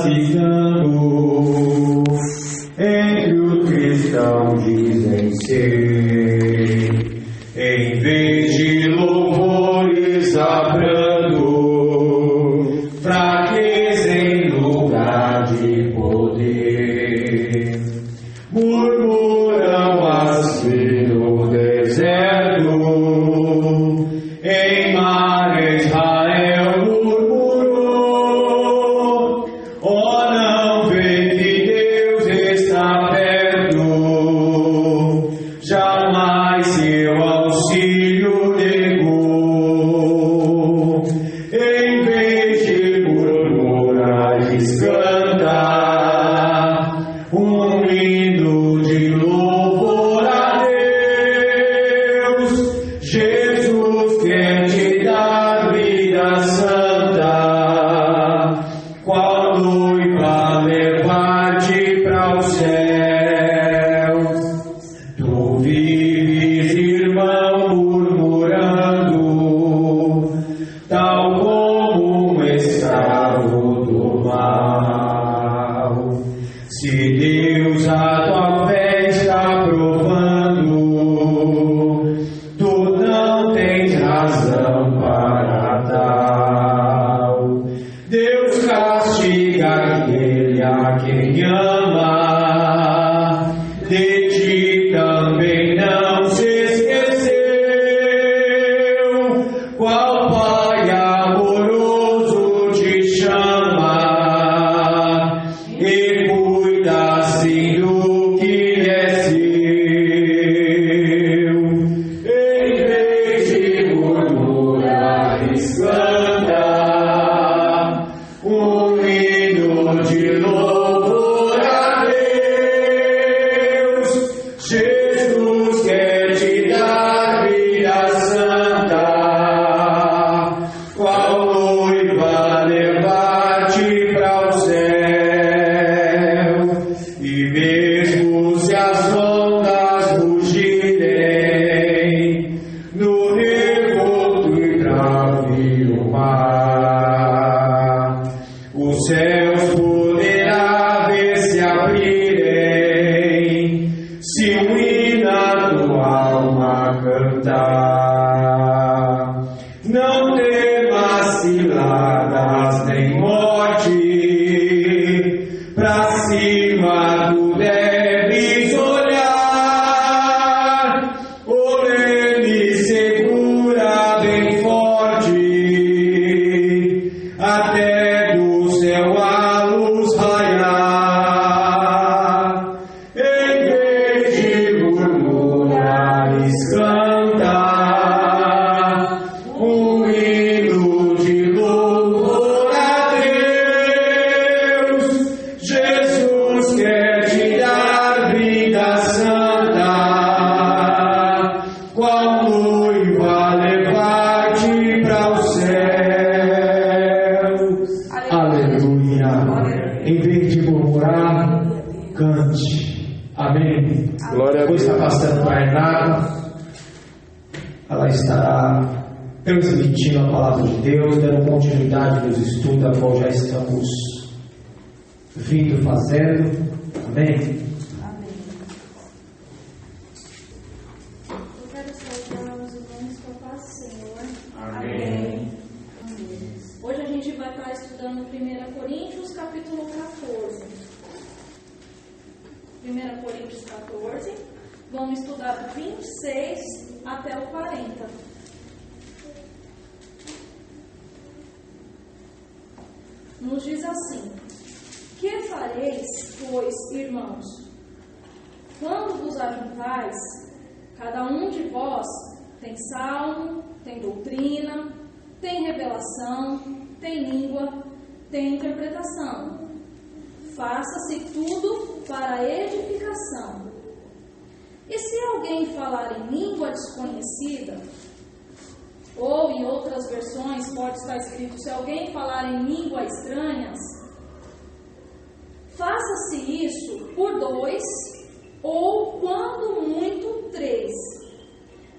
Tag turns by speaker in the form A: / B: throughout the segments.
A: citando, entre os cristãos dizem ser, em vez de louvores abrando, fraqueza em lugar de poder. Murmuram assim no deserto, em mar Israel murmurou. Oh, não vê que Deus está perto, jamais seu auxílio negou. Em vez de murmurar, canta um hino de louvor a Deus. Jesus quer te dar vida santa, qual noiva levar-te para o céu. Tu vives, irmão, murmurando, tal como um escravo do mal. Se Deus a tua fé está provando, tu não tens razão para tal. Deus castiga aquele a quem ama, de ti também não se esqueceu. Qual Pai amoroso te chama e cuida assim do que é seu. Em vez de murmurares, canta um hino de louvor a Deus. Jesus quer te dar vida santa, qual noiva levar-te para o céu. E mesmo se as ondas rugirem no revolto e bravio mar, os céus vulneráveis se abrirem, se um hino a tua alma cantar. Não temas ciladas nem morte, pra cima tu deves olhar. Olene segura bem forte, até do céu a luz raiar. Em vez de murmurares, canta um hino de louvor a Deus. Jesus quer te dar vida santa, qual noiva levar-te para o céu. Aleluia. Em vez de murmurar, cante. Amém.
B: Glória a
A: Depois
B: Deus.
A: está passando para a Renata, ela estará transmitindo a palavra de Deus, dando continuidade nos estudos a qual já estamos vindo fazendo. Amém.
C: Eu quero saudar os irmãos com a paz do Senhor.
B: Amém.
C: Hoje a gente vai estar estudando 1 Coríntios, capítulo 14. 1 Coríntios 14. Vamos estudar do 26 até o 40. Nos diz assim: que fareis, pois, irmãos? Quando vos ajuntais, cada um de vós tem salmo, tem doutrina, tem revelação, tem língua, tem interpretação. Faça-se tudo para a edificação. E se alguém falar em língua desconhecida, ou em outras versões pode estar escrito, se alguém falar em língua estranhas, faça-se isso por 2, ou quando muito 3,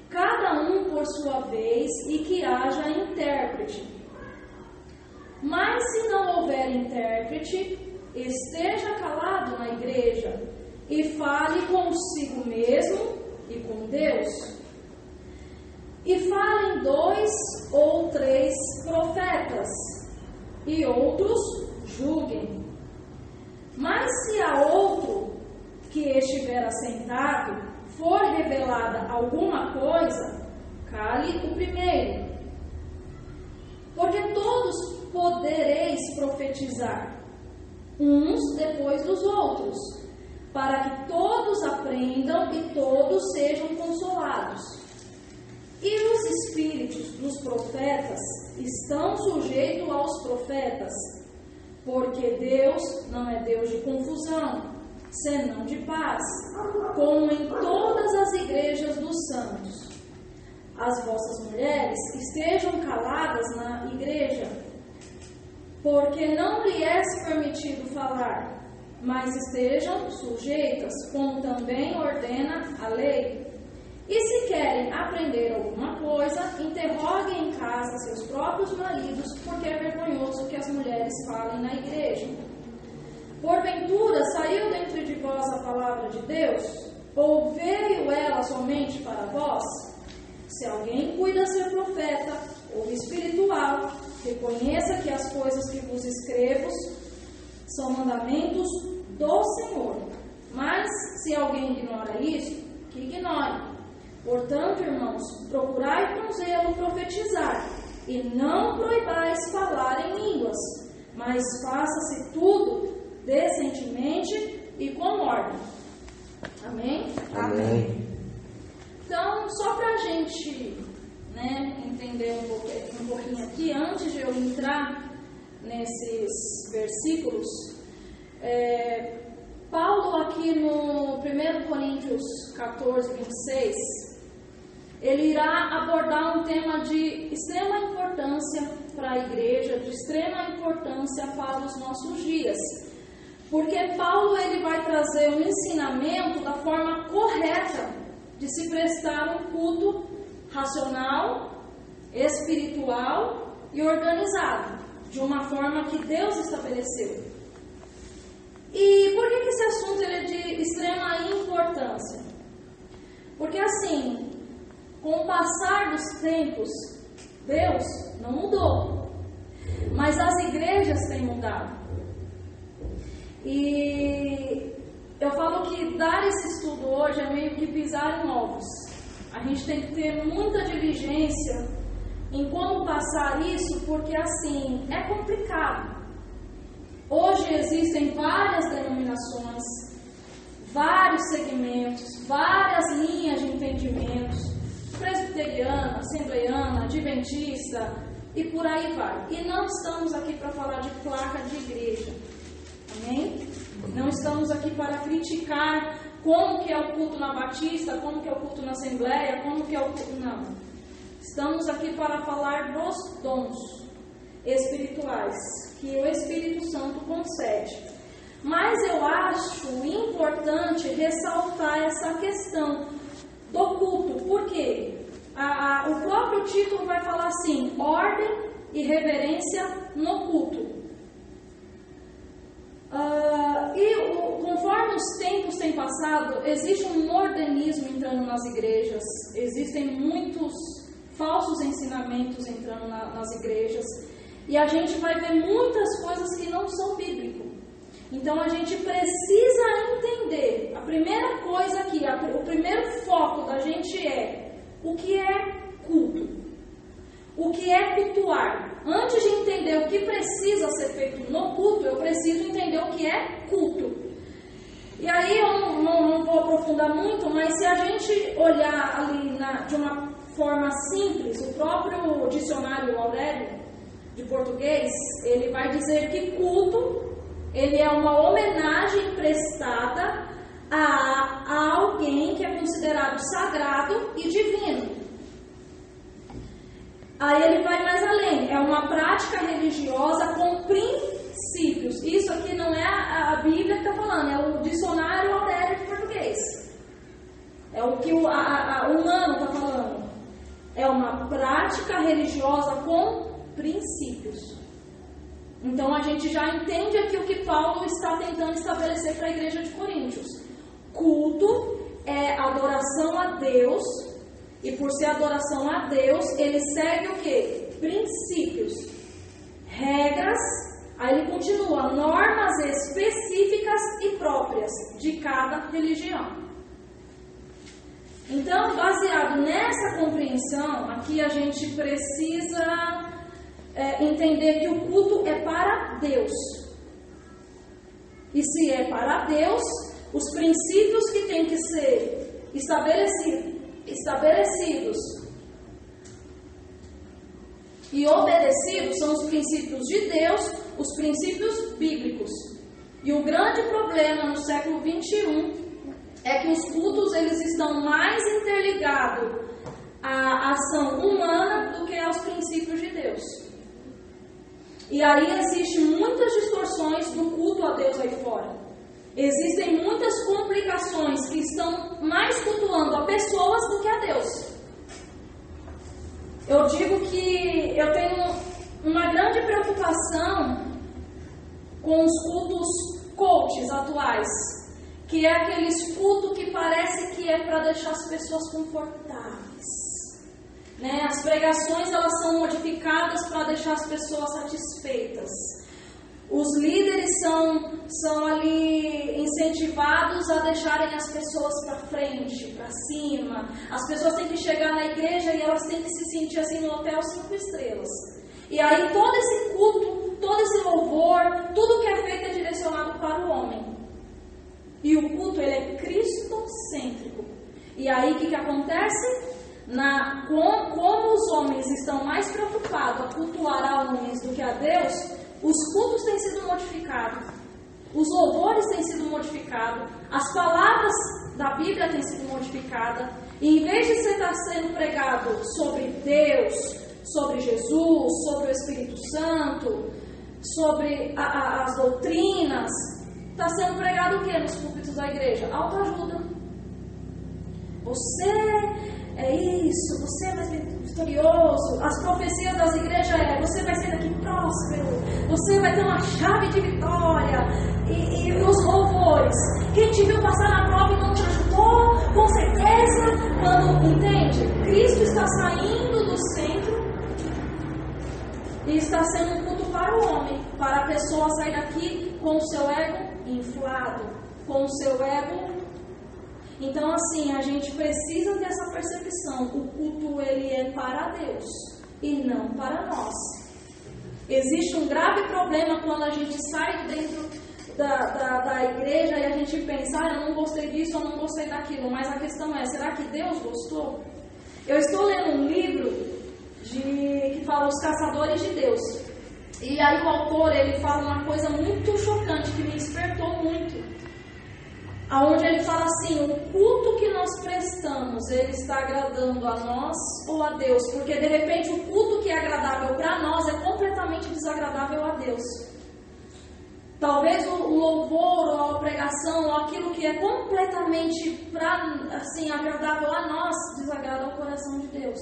C: cada um por sua vez, e que haja intérprete. Mas se não houver intérprete, crente esteja calado na igreja e fale consigo mesmo e com Deus. E falem 2 ou 3 profetas, e outros julguem. Mas se a outro que estiver assentado for revelada alguma coisa, cale o primeiro. Porque todos podereis profetizar, uns depois dos outros, para que todos aprendam e todos sejam consolados. E os espíritos dos profetas estão sujeitos aos profetas, porque Deus não é Deus de confusão, senão de paz, como em todas as igrejas dos santos. As vossas mulheres estejam caladas na igreja, porque não lhe é permitido falar, mas estejam sujeitas, como também ordena a lei. E se querem aprender alguma coisa, interroguem em casa seus próprios maridos, porque é vergonhoso que as mulheres falem na igreja. Porventura saiu dentre de vós a palavra de Deus? Ou veio ela somente para vós? Se alguém cuida ser profeta ou espiritual, reconheça que as coisas que vos escrevo são mandamentos do Senhor. Mas se alguém ignora isso, que ignore. Portanto, irmãos, procurai com zelo profetizar, e não proibais falar em línguas, mas faça-se tudo decentemente e com ordem. Amém?
B: Amém.
C: Então, só para a gente entender um pouquinho aqui, antes de eu entrar nesses versículos, Paulo aqui no 1 Coríntios 14, 26, ele irá abordar um tema de extrema importância para a igreja, de extrema importância para os nossos dias. Porque Paulo ele vai trazer um ensinamento da forma correta de se prestar um culto racional, espiritual e organizado, de uma forma que Deus estabeleceu. E por que esse assunto ele é de extrema importância? Porque assim, com o passar dos tempos, Deus não mudou, mas as igrejas têm mudado. E eu falo que dar esse estudo hoje é meio que pisar em ovos. A gente tem que ter muita diligência em como passar isso, porque assim, é complicado. Hoje existem várias denominações, vários segmentos, várias linhas de entendimentos, presbiteriana, assembleiana, adventista e por aí vai. E não estamos aqui para falar de placa de igreja. Amém? Não estamos aqui para criticar como que é o culto na Batista, como que é o culto na Assembleia, como que é o culto... Não. Estamos aqui para falar dos dons espirituais que o Espírito Santo concede. Mas eu acho importante ressaltar essa questão do culto. Por quê? O próprio título vai falar assim: ordem e reverência no culto. Conforme os tempos têm passado, existe um modernismo entrando nas igrejas, existem muitos falsos ensinamentos entrando nas igrejas, e a gente vai ver muitas coisas que não são bíblicas. Então a gente precisa entender, a primeira coisa aqui, o primeiro foco da gente é o que é culto, o que é cultuar. Antes de entender o que precisa ser feito no culto, eu preciso entender o que é culto. E aí eu não vou aprofundar muito, mas se a gente olhar ali de uma forma simples, o próprio dicionário Aurélio de português, ele vai dizer que culto, ele é uma homenagem prestada a alguém que é considerado sagrado e divino. Aí ele vai mais além, é uma prática religiosa com princípios. Isso aqui não é a Bíblia que está falando, é o dicionário Aurélio de português. É o que o humano está falando. É uma prática religiosa com princípios. Então a gente já entende aqui o que Paulo está tentando estabelecer para a igreja de Coríntios. Culto é adoração a Deus, e por ser adoração a Deus, ele segue o quê? Princípios, regras, aí ele continua, normas específicas e próprias de cada religião. Então, baseado nessa compreensão, aqui a gente precisa entender que o culto é para Deus. E se é para Deus, os princípios que têm que ser estabelecidos e obedecidos são os princípios de Deus, os princípios bíblicos. E o grande problema no século XXI é que os cultos eles estão mais interligados à ação humana do que aos princípios de Deus. E aí existem muitas distorções do culto a Deus aí fora. Existem muitas complicações que estão mais cultuando a pessoas do que a Deus. Eu digo que eu tenho uma grande preocupação com os cultos coaches atuais, que é aqueles cultos que parece que é para deixar as pessoas confortáveis. Né? As pregações elas são modificadas para deixar as pessoas satisfeitas. Os líderes são ali incentivados a deixarem as pessoas para frente, para cima. As pessoas têm que chegar na igreja e elas têm que se sentir assim no hotel 5 estrelas. E aí todo esse culto, todo esse louvor, tudo que é feito é direcionado para o homem. E o culto ele é cristocêntrico. E aí o que acontece? Como os homens estão mais preocupados a cultuar a homens do que a Deus, os cultos têm sido modificados, os louvores têm sido modificados, as palavras da Bíblia têm sido modificadas, e em vez de você estar sendo pregado sobre Deus, sobre Jesus, sobre o Espírito Santo, sobre as doutrinas, está sendo pregado o que nos púlpitos da igreja? Autoajuda. Você é isso, você é mais vitorioso. As profecias das igrejas você vai ser daqui próspero, você vai ter uma chave de vitória. E os louvores, quem te viu passar na prova e não te ajudou, com certeza, quando entende, Cristo está saindo do centro e está sendo um culto para o homem, para a pessoa sair daqui com o seu ego inflado, com o seu ego. Então, assim, a gente precisa ter essa percepção. O culto, ele é para Deus e não para nós. Existe um grave problema quando a gente sai dentro da igreja e a gente pensa, eu não gostei disso, eu não gostei daquilo. Mas a questão é, será que Deus gostou? Eu estou lendo um livro que fala Os Caçadores de Deus. E aí o autor, ele fala uma coisa muito chocante, que me despertou muito. Aonde ele fala assim, o culto que nós prestamos, ele está agradando a nós ou a Deus? Porque de repente o culto que é agradável para nós é completamente desagradável a Deus. Talvez o louvor ou a pregação ou aquilo que é completamente agradável a nós, desagrada ao coração de Deus.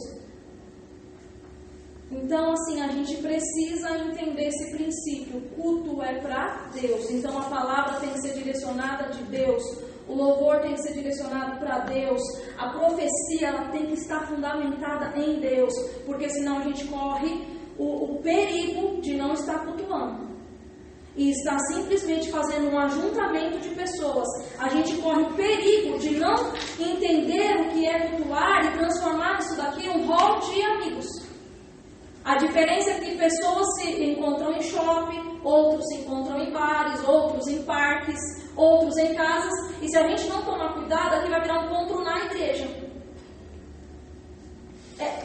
C: Então, assim, a gente precisa entender esse princípio. O culto é para Deus. Então, a palavra tem que ser direcionada de Deus. O louvor tem que ser direcionado para Deus. A profecia ela tem que estar fundamentada em Deus. Porque senão a gente corre o perigo de não estar cultuando. E estar simplesmente fazendo um ajuntamento de pessoas. A gente corre o perigo de não entender o que é cultuar e transformar isso daqui em um hall de amigos. A diferença é que pessoas se encontram em shopping, outros se encontram em bares, outros em parques, outros em casas. E se a gente não tomar cuidado, aqui vai virar um encontro na igreja.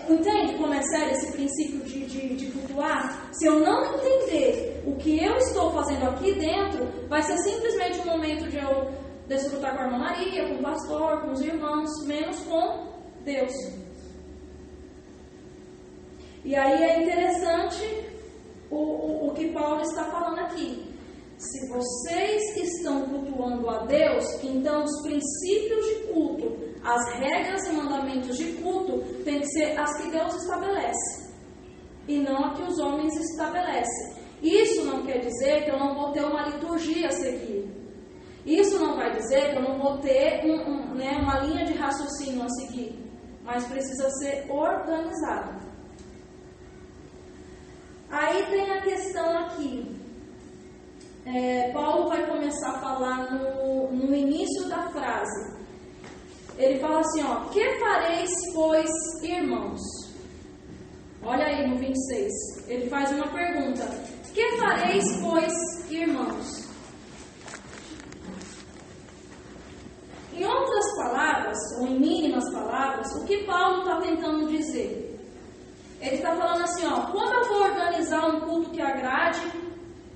C: Entende como é sério esse princípio de cultuar? Se eu não entender o que eu estou fazendo aqui dentro, vai ser simplesmente um momento de eu desfrutar com a irmã Maria, com o pastor, com os irmãos, menos com Deus. E aí é interessante o que Paulo está falando aqui. Se vocês estão cultuando a Deus, então os princípios de culto, as regras e mandamentos de culto, têm que ser as que Deus estabelece, e não as que os homens estabelecem. Isso não quer dizer que eu não vou ter uma liturgia a seguir. Isso não vai dizer que eu não vou ter uma linha de raciocínio a seguir. Mas precisa ser organizado. Aí tem a questão aqui. Paulo vai começar a falar no início da frase. Ele fala assim, que fareis, pois, irmãos? Olha aí no 26. Ele faz uma pergunta. Que fareis, pois, irmãos? Em outras palavras, ou em mínimas palavras, o que Paulo está tentando dizer? Ele está falando assim, como eu vou organizar um culto que agrade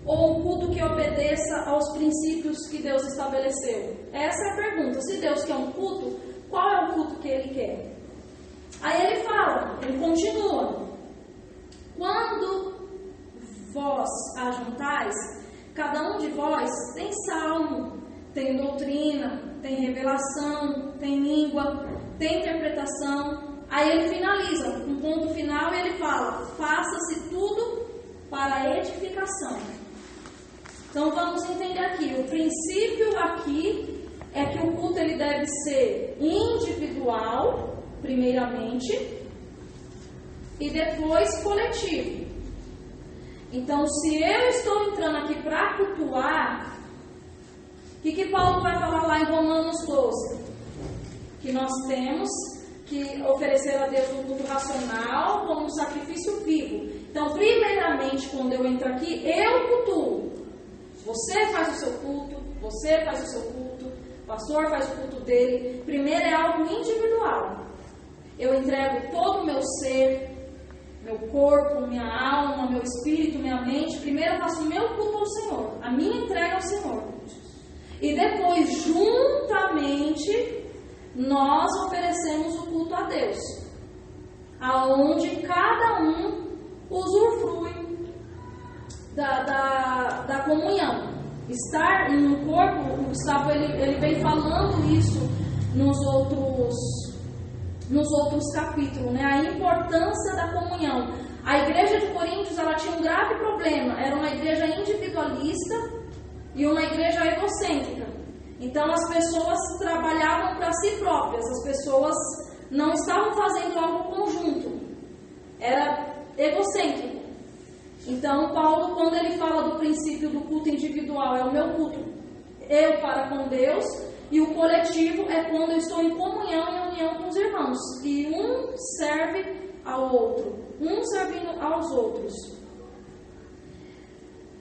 C: ou um culto que obedeça aos princípios que Deus estabeleceu? Essa é a pergunta. Se Deus quer um culto, qual é o culto que Ele quer? Aí ele fala, ele continua. Quando vós ajuntais, cada um de vós tem salmo, tem doutrina, tem revelação, tem língua, tem interpretação. Aí ele finaliza, um ponto final, e ele fala, faça-se tudo para a edificação. Então vamos entender aqui, o princípio aqui é que o culto ele deve ser individual, primeiramente, e depois coletivo. Então, se eu estou entrando aqui para cultuar, o que Paulo vai falar lá em Romanos 12? Que nós temos que oferecer a Deus um culto racional como um sacrifício vivo. Então, primeiramente, quando eu entro aqui, eu cultuo. Você faz o seu culto, você faz o seu culto, o pastor faz o culto dele. Primeiro é algo individual. Eu entrego todo o meu ser, meu corpo, minha alma, meu espírito, minha mente. Primeiro eu faço o meu culto ao Senhor, a minha entrega ao Senhor. E depois, juntamente, nós oferecemos o culto a Deus, aonde cada um usufrui da comunhão. Estar em um corpo, o Gustavo ele vem falando isso nos outros capítulos, né? A importância da comunhão. A igreja de Coríntios, ela tinha um grave problema, era uma igreja individualista e uma igreja egocêntrica. Então as pessoas trabalhavam para si próprias, as pessoas não estavam fazendo algo conjunto, era egocêntrico. Então Paulo, quando ele fala do princípio do culto individual, é o meu culto, eu para com Deus, e o coletivo é quando eu estou em comunhão e união com os irmãos, e um serve ao outro, um servindo aos outros.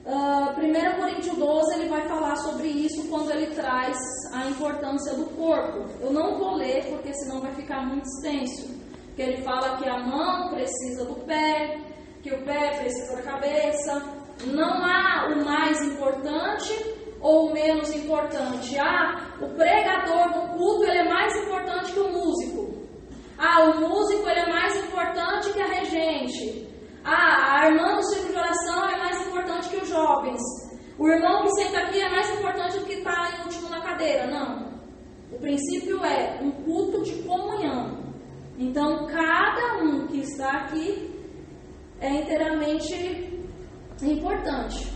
C: 1 Coríntios 12, ele vai falar sobre isso quando ele traz a importância do corpo. Eu não vou ler, porque senão vai ficar muito extenso. Porque ele fala que a mão precisa do pé, que o pé precisa da cabeça. Não há o mais importante ou o menos importante. O pregador do culto ele é mais importante que o músico. O músico ele é mais importante que a regente. A irmã do círculo de oração é mais importante que os jovens. O irmão que senta aqui é mais importante do que está em último na cadeira. Não. O princípio é um culto de comunhão. Então, cada um que está aqui é inteiramente importante.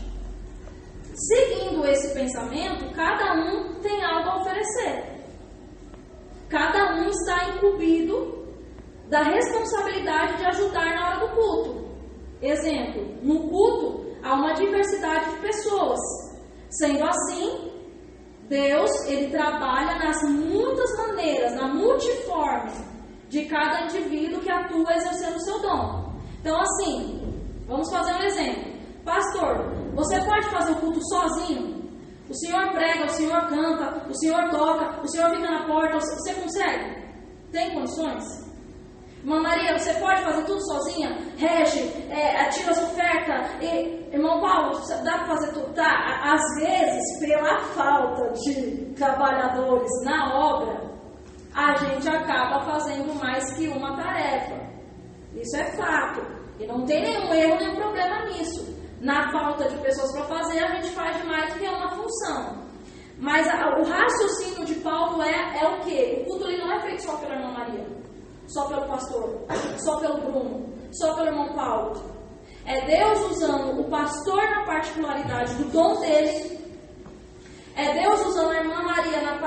C: Seguindo esse pensamento, cada um tem algo a oferecer. Cada um está incumbido da responsabilidade de ajudar na hora do culto. Exemplo, no culto há uma diversidade de pessoas. Sendo assim, Deus ele trabalha nas muitas maneiras, na multiforme de cada indivíduo que atua exercendo o seu dom. Então assim, vamos fazer um exemplo. Pastor, você pode fazer o culto sozinho? O senhor prega, o senhor canta, o senhor toca, o senhor fica na porta, você consegue? Tem condições? Irmã Maria, você pode fazer tudo sozinha? Rege, tira as ofertas. Irmão Paulo, dá para fazer tudo? Tá, às vezes, pela falta de trabalhadores na obra, a gente acaba fazendo mais que uma tarefa. Isso é fato. E não tem nenhum erro, nenhum problema nisso. Na falta de pessoas para fazer, a gente faz mais do que uma função. Mas o raciocínio de Paulo é o quê? O culto ele não é feito só pela irmã Maria, só pelo pastor, só pelo Bruno, só pelo irmão Paulo. É Deus usando o pastor na particularidade do dom dele. É Deus usando a irmã Maria na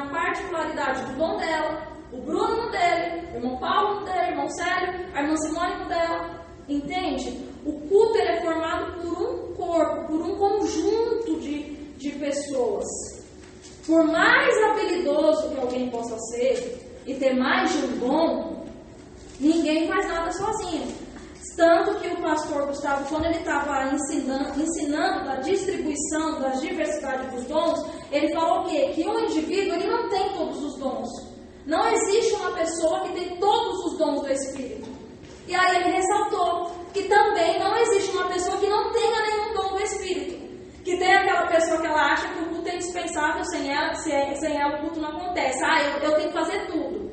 C: particularidade do dom dela. O Bruno no dele, o irmão Paulo no dele, o irmão Célio, a irmã Simone no dela. Entende? O culto ele é formado por um corpo, por um conjunto de pessoas. Por mais habilidoso que alguém possa ser e ter mais de um dom, ninguém faz nada sozinho. Tanto que o pastor Gustavo, quando ele estava ensinando da distribuição, da diversidade dos dons, ele falou o quê? Que um indivíduo ele não tem todos os dons. Não existe uma pessoa que tem todos os dons do Espírito. E aí ele ressaltou que também não existe uma pessoa que não tenha nenhum dom do Espírito. Que tem aquela pessoa que ela acha que o culto é indispensável, sem ela o culto não acontece. Eu tenho que fazer tudo.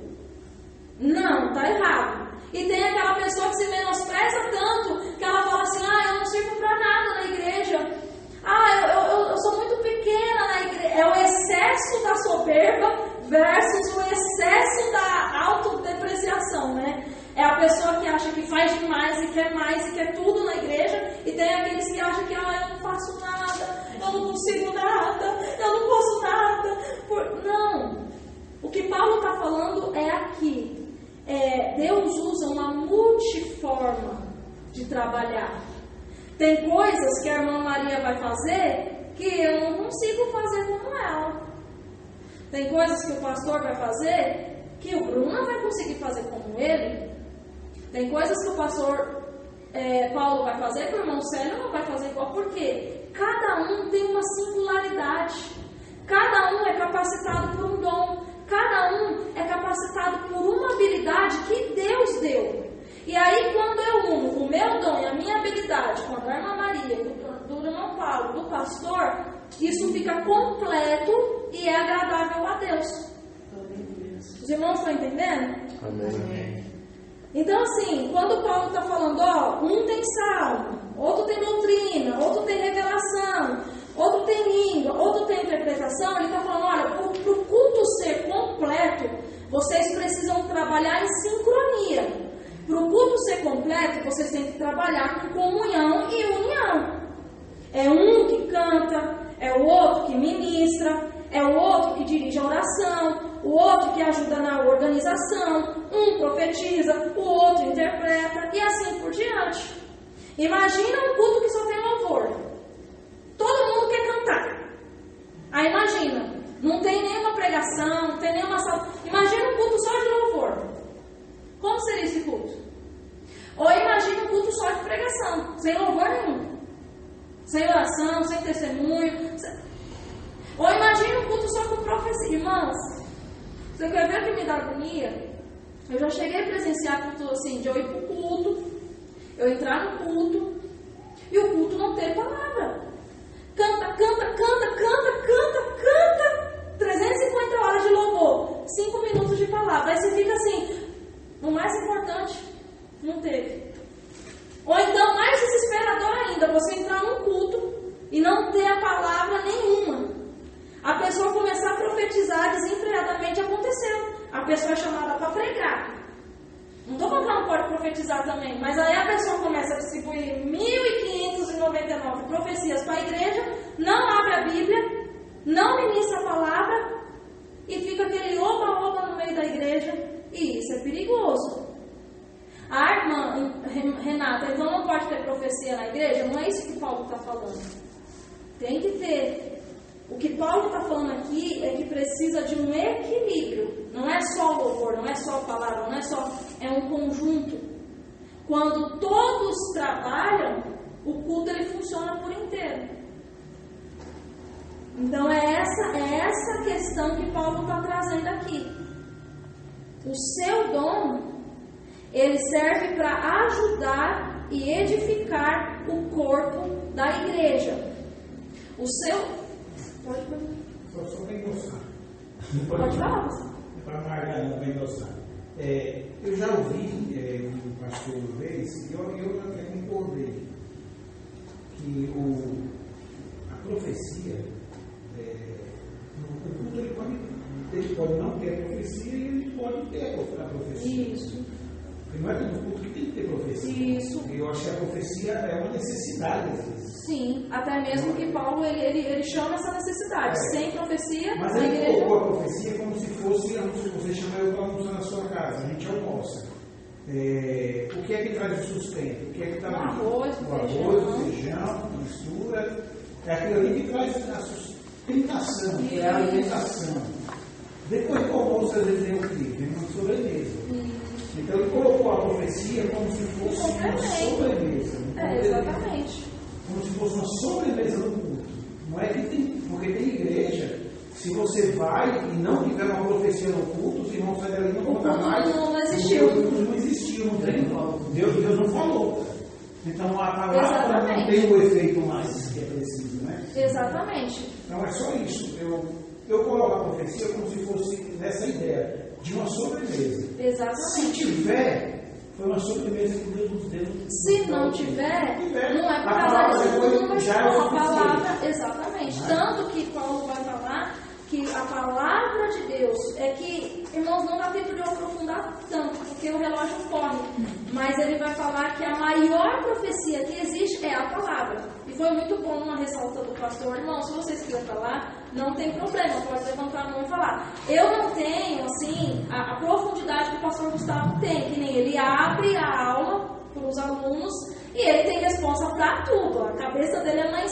C: Não, está errado. E tem aquela pessoa que se menospreza tanto que ela fala assim, eu não sirvo para nada na igreja. Eu sou muito pequena na igreja. É o excesso da soberba versus o excesso da autodepreciação, né? É a pessoa que acha que faz demais e quer tudo na igreja. E tem aqueles que acham que eu não faço nada, eu não consigo nada, eu não posso nada. Não. O que Paulo está falando é aqui. Deus usa uma multiforma de trabalhar. Tem coisas que a irmã Maria vai fazer que eu não consigo fazer como ela. Tem coisas que o pastor vai fazer que o Bruno não vai conseguir fazer como ele. Tem coisas que o pastor Paulo vai fazer que o irmão Célio não vai fazer igual. Por quê? Cada um tem uma singularidade. Cada um é capacitado por um dom. Cada um é capacitado por uma habilidade que Deus deu. E aí, quando eu uno o meu dom e a minha habilidade com a da irmã Maria, do irmão Paulo, do pastor, isso fica completo e é agradável a Deus. Os irmãos estão entendendo?
B: Amém.
C: Então, assim, quando Paulo está falando, um tem salmo, outro tem doutrina, outro tem revelação, outro tem língua, outro tem interpretação, ele está falando, olha, para o culto ser completo, vocês precisam trabalhar em sincronia. Para o culto ser completo, vocês têm que trabalhar com comunhão e união. É um que canta, é o outro que ministra, é o outro que dirige a oração, o outro que ajuda na organização, um profetiza, o outro interpreta e assim por diante. Imagina um culto que só tem louvor. Todo mundo quer cantar. Aí imagina, não tem nenhuma pregação, não tem nenhuma sala. Imagina um culto só de louvor. Como seria esse culto? Ou imagina um culto só de pregação, sem louvor nenhum. Sem oração, sem testemunho. Ou imagina um culto só com profecia. Irmãos, você quer ver o que me dá agonia? Eu já cheguei a presenciar culto assim, de eu ir para o culto, eu entrar no culto, e o culto não ter palavra. Canta, 350 horas de louvor, 5 minutos de palavra. Aí você fica assim, o mais importante, não teve. Ou então, mais desesperador ainda, você entrar num culto e não ter a palavra nenhuma. A pessoa começar a profetizar desenfreadamente, aconteceu. A pessoa é chamada para pregar. Não estou falando que não pode profetizar também, mas aí a pessoa começa a distribuir 1.599 profecias para a igreja, não abre a Bíblia, não ministra a palavra e fica aquele oba-oba no meio da igreja, e isso é perigoso. A irmã Renata, então não pode ter profecia na igreja? Não é isso que Paulo está falando. Tem que ter. O que Paulo está falando aqui é que precisa de um equilíbrio. Não é só louvor, não é só palavra, não é só... É um conjunto. Quando todos trabalham, o culto ele funciona por inteiro. Então é essa questão que Paulo está trazendo aqui. O seu dom, ele serve para ajudar e edificar o corpo da igreja. O seu... Pode
D: Só para endossar.
C: Pode falar.
D: Para Margarida, para endossar. Eu já ouvi o pastor uma vez, e eu até concordei, que a profecia, o culto ele pode não ter a profecia e ele pode ter a profecia.
C: Isso.
D: Não é todo culto que tem que ter profecia.
C: Isso.
D: E eu acho que a profecia é uma necessidade, às vezes.
C: Sim, até mesmo que Paulo ele chama essa necessidade. Sem profecia,
D: mas
C: a
D: ele
C: igreja...
D: colocou a profecia como se fosse, você chama eu para almoçar na sua casa, a gente almoça. O que é que traz o sustento? O que é que está
C: o arroz,
D: o feijão, a mistura. É aquilo ali que traz a sustentação, que é a alimentação. Depois do almoço, às vezes, vem o quê? Vem uma sobremesa. Então ele colocou a profecia como se fosse uma sobremesa.
C: Exatamente.
D: Como se fosse uma sobremesa do culto. Não é que tem, porque tem igreja, se você vai e não tiver uma profecia no culto, os irmãos saem dali e não contam mais.
C: Não existiu.
D: Não existiu, não tem. Deus não falou. Então a palavra não tem o efeito mais que é preciso, né?
C: Exatamente.
D: Então é só isso. Eu coloco a profecia como se fosse nessa ideia de uma sobremesa.
C: Exatamente.
D: Se tiver, foi uma sobremesa que Deus nos deu.
C: Se não tiver, não é por causa disso, não vai ser uma palavra. Exatamente. Tanto que Paulo vai falar que a palavra de Deus é que, irmãos, não dá tempo de eu aprofundar tanto, porque o relógio corre. Mas ele vai falar que a maior profecia que existe é a palavra. E foi muito bom uma ressalta do pastor. Irmão, se vocês quiserem falar, não tem problema, pode levantar a mão e falar. Eu não tenho, assim, a profundidade que o pastor Gustavo tem, que nem ele abre a aula para os alunos e ele tem resposta para tudo. A cabeça dele é uma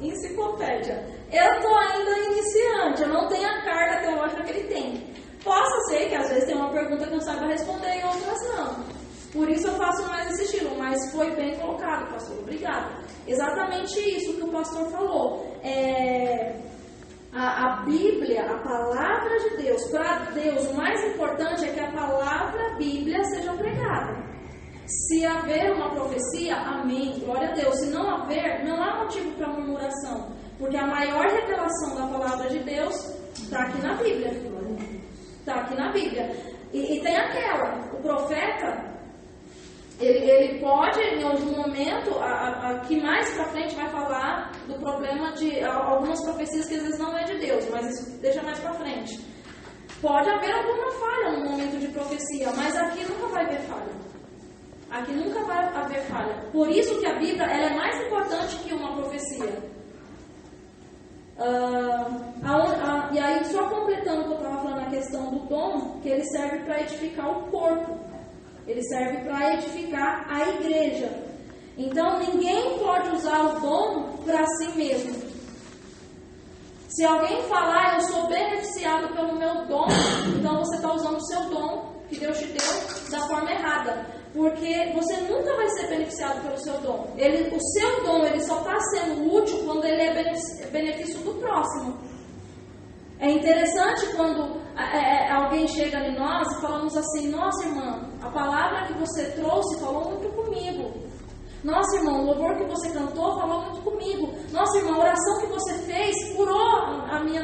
C: enciclopédia. Eu estou ainda iniciante, eu não tenho a carga teológica que ele tem. Possa ser que às vezes tem uma pergunta que eu saiba responder e outras não. Por isso eu faço mais esse estilo, mas foi bem colocado, pastor. Obrigada. Exatamente isso que o pastor falou. A Bíblia, a palavra de Deus, para Deus, o mais importante é que a palavra Bíblia seja pregada. Se haver uma profecia, amém, glória a Deus. Se não haver, não há motivo para murmuração, porque a maior revelação da palavra de Deus está aqui na Bíblia. Está aqui na Bíblia. E tem aquela, o profeta, ele pode, em algum momento, aqui mais para frente vai falar do problema de algumas profecias que às vezes não é de Deus, mas isso deixa mais para frente. Pode haver alguma falha no momento de profecia, mas aqui nunca vai haver falha. Aqui nunca vai haver falha. Por isso que a Bíblia ela é mais importante que uma profecia. E aí, só completando o que eu estava falando, a questão do dom, que ele serve para edificar o corpo. Ele serve para edificar a igreja. Então, ninguém pode usar o dom para si mesmo. Se alguém falar, eu sou beneficiado pelo meu dom, então você está usando o seu dom, que Deus te deu, da forma errada. Porque você nunca vai ser beneficiado pelo seu dom. O seu dom ele só está sendo útil quando ele é benefício do próximo. É interessante quando alguém chega em nós e falamos assim: nossa irmã, a palavra que você trouxe falou muito comigo. Nossa irmão, o louvor que você cantou falou muito comigo. Nossa irmã, a oração que você fez curou a minha...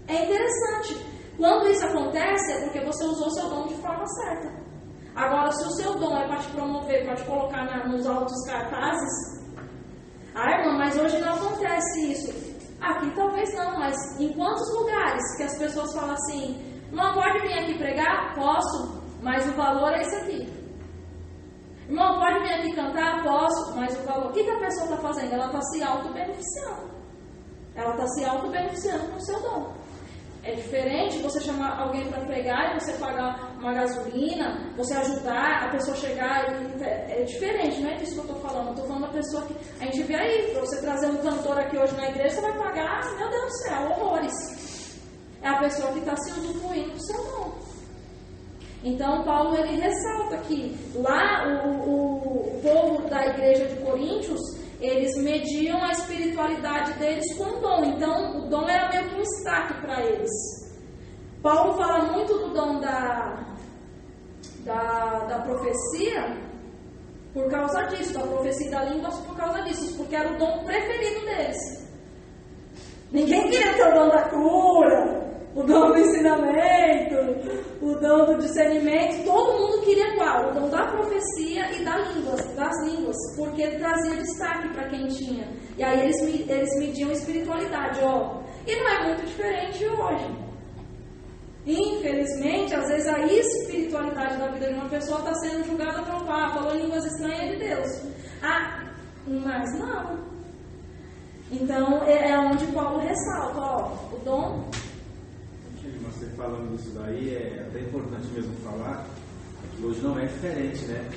C: É interessante. Quando isso acontece é porque você usou seu dom de forma certa. Agora, se o seu dom é para te promover, para te colocar nos altos cartazes, irmã, mas hoje não acontece isso. Aqui talvez não, mas em quantos lugares que as pessoas falam assim: não pode vir aqui pregar? Posso, mas o valor é esse aqui. Irmão, pode vir aqui cantar? Posso, mas o valor... O que a pessoa está fazendo? Ela está se auto-beneficiando. Ela está se auto-beneficiando com o seu dom. É diferente você chamar alguém para pregar e você pagar uma gasolina, você ajudar a pessoa a chegar. É diferente, não é disso que eu estou falando. Eu estou falando da pessoa que a gente vê aí. Para você trazer um cantor aqui hoje na igreja, você vai pagar, meu Deus do céu, horrores. É a pessoa que está se usufruindo do seu dom. Então, Paulo ele ressalta que lá o povo da igreja de Coríntios, eles mediam a espiritualidade deles com o dom. Então, o dom era meio que um destaque para eles. Paulo fala muito do dom da profecia por causa disso, da profecia da língua por causa disso, porque era o dom preferido deles. Ninguém queria ter o dom da cura, o dom do ensinamento, o dom do discernimento. Todo mundo queria qual? O dom da profecia e das línguas, porque trazia destaque para quem tinha. E aí eles mediam a espiritualidade, ó. E não é muito diferente hoje. Infelizmente, às vezes a espiritualidade da vida de uma pessoa está sendo julgada como, falou línguas estranhas de Deus. Mas não. Então, é onde Paulo ressalta, o dom.
B: Você falando disso daí, é até importante mesmo falar que hoje não é diferente, né?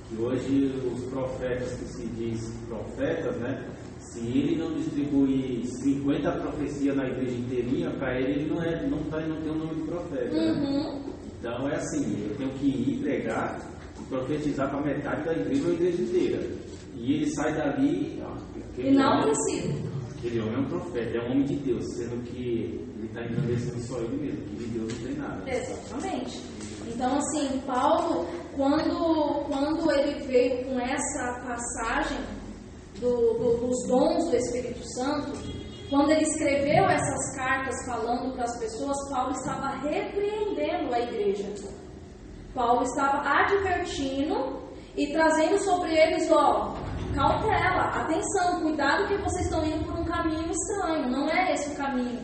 B: Que hoje os profetas que se diz profetas, né? Se ele não distribuir 50 profecias na igreja inteirinha, para ele não tem o nome de profeta. Né? Então é assim, eu tenho que ir pregar e profetizar para metade da igreja ou a igreja inteira. E ele sai dali
C: e não precisa.
B: Aquele homem é um profeta, é um homem de Deus, sendo que ele está engrandecendo só ele mesmo, que de Deus não tem nada.
C: Exatamente. Então, assim, Paulo, quando ele veio com essa passagem dos dons do Espírito Santo, quando ele escreveu essas cartas falando para as pessoas, Paulo estava repreendendo a igreja. Paulo estava advertindo e trazendo sobre eles, cautela, atenção, cuidado que vocês estão indo por um caminho estranho, não é esse o caminho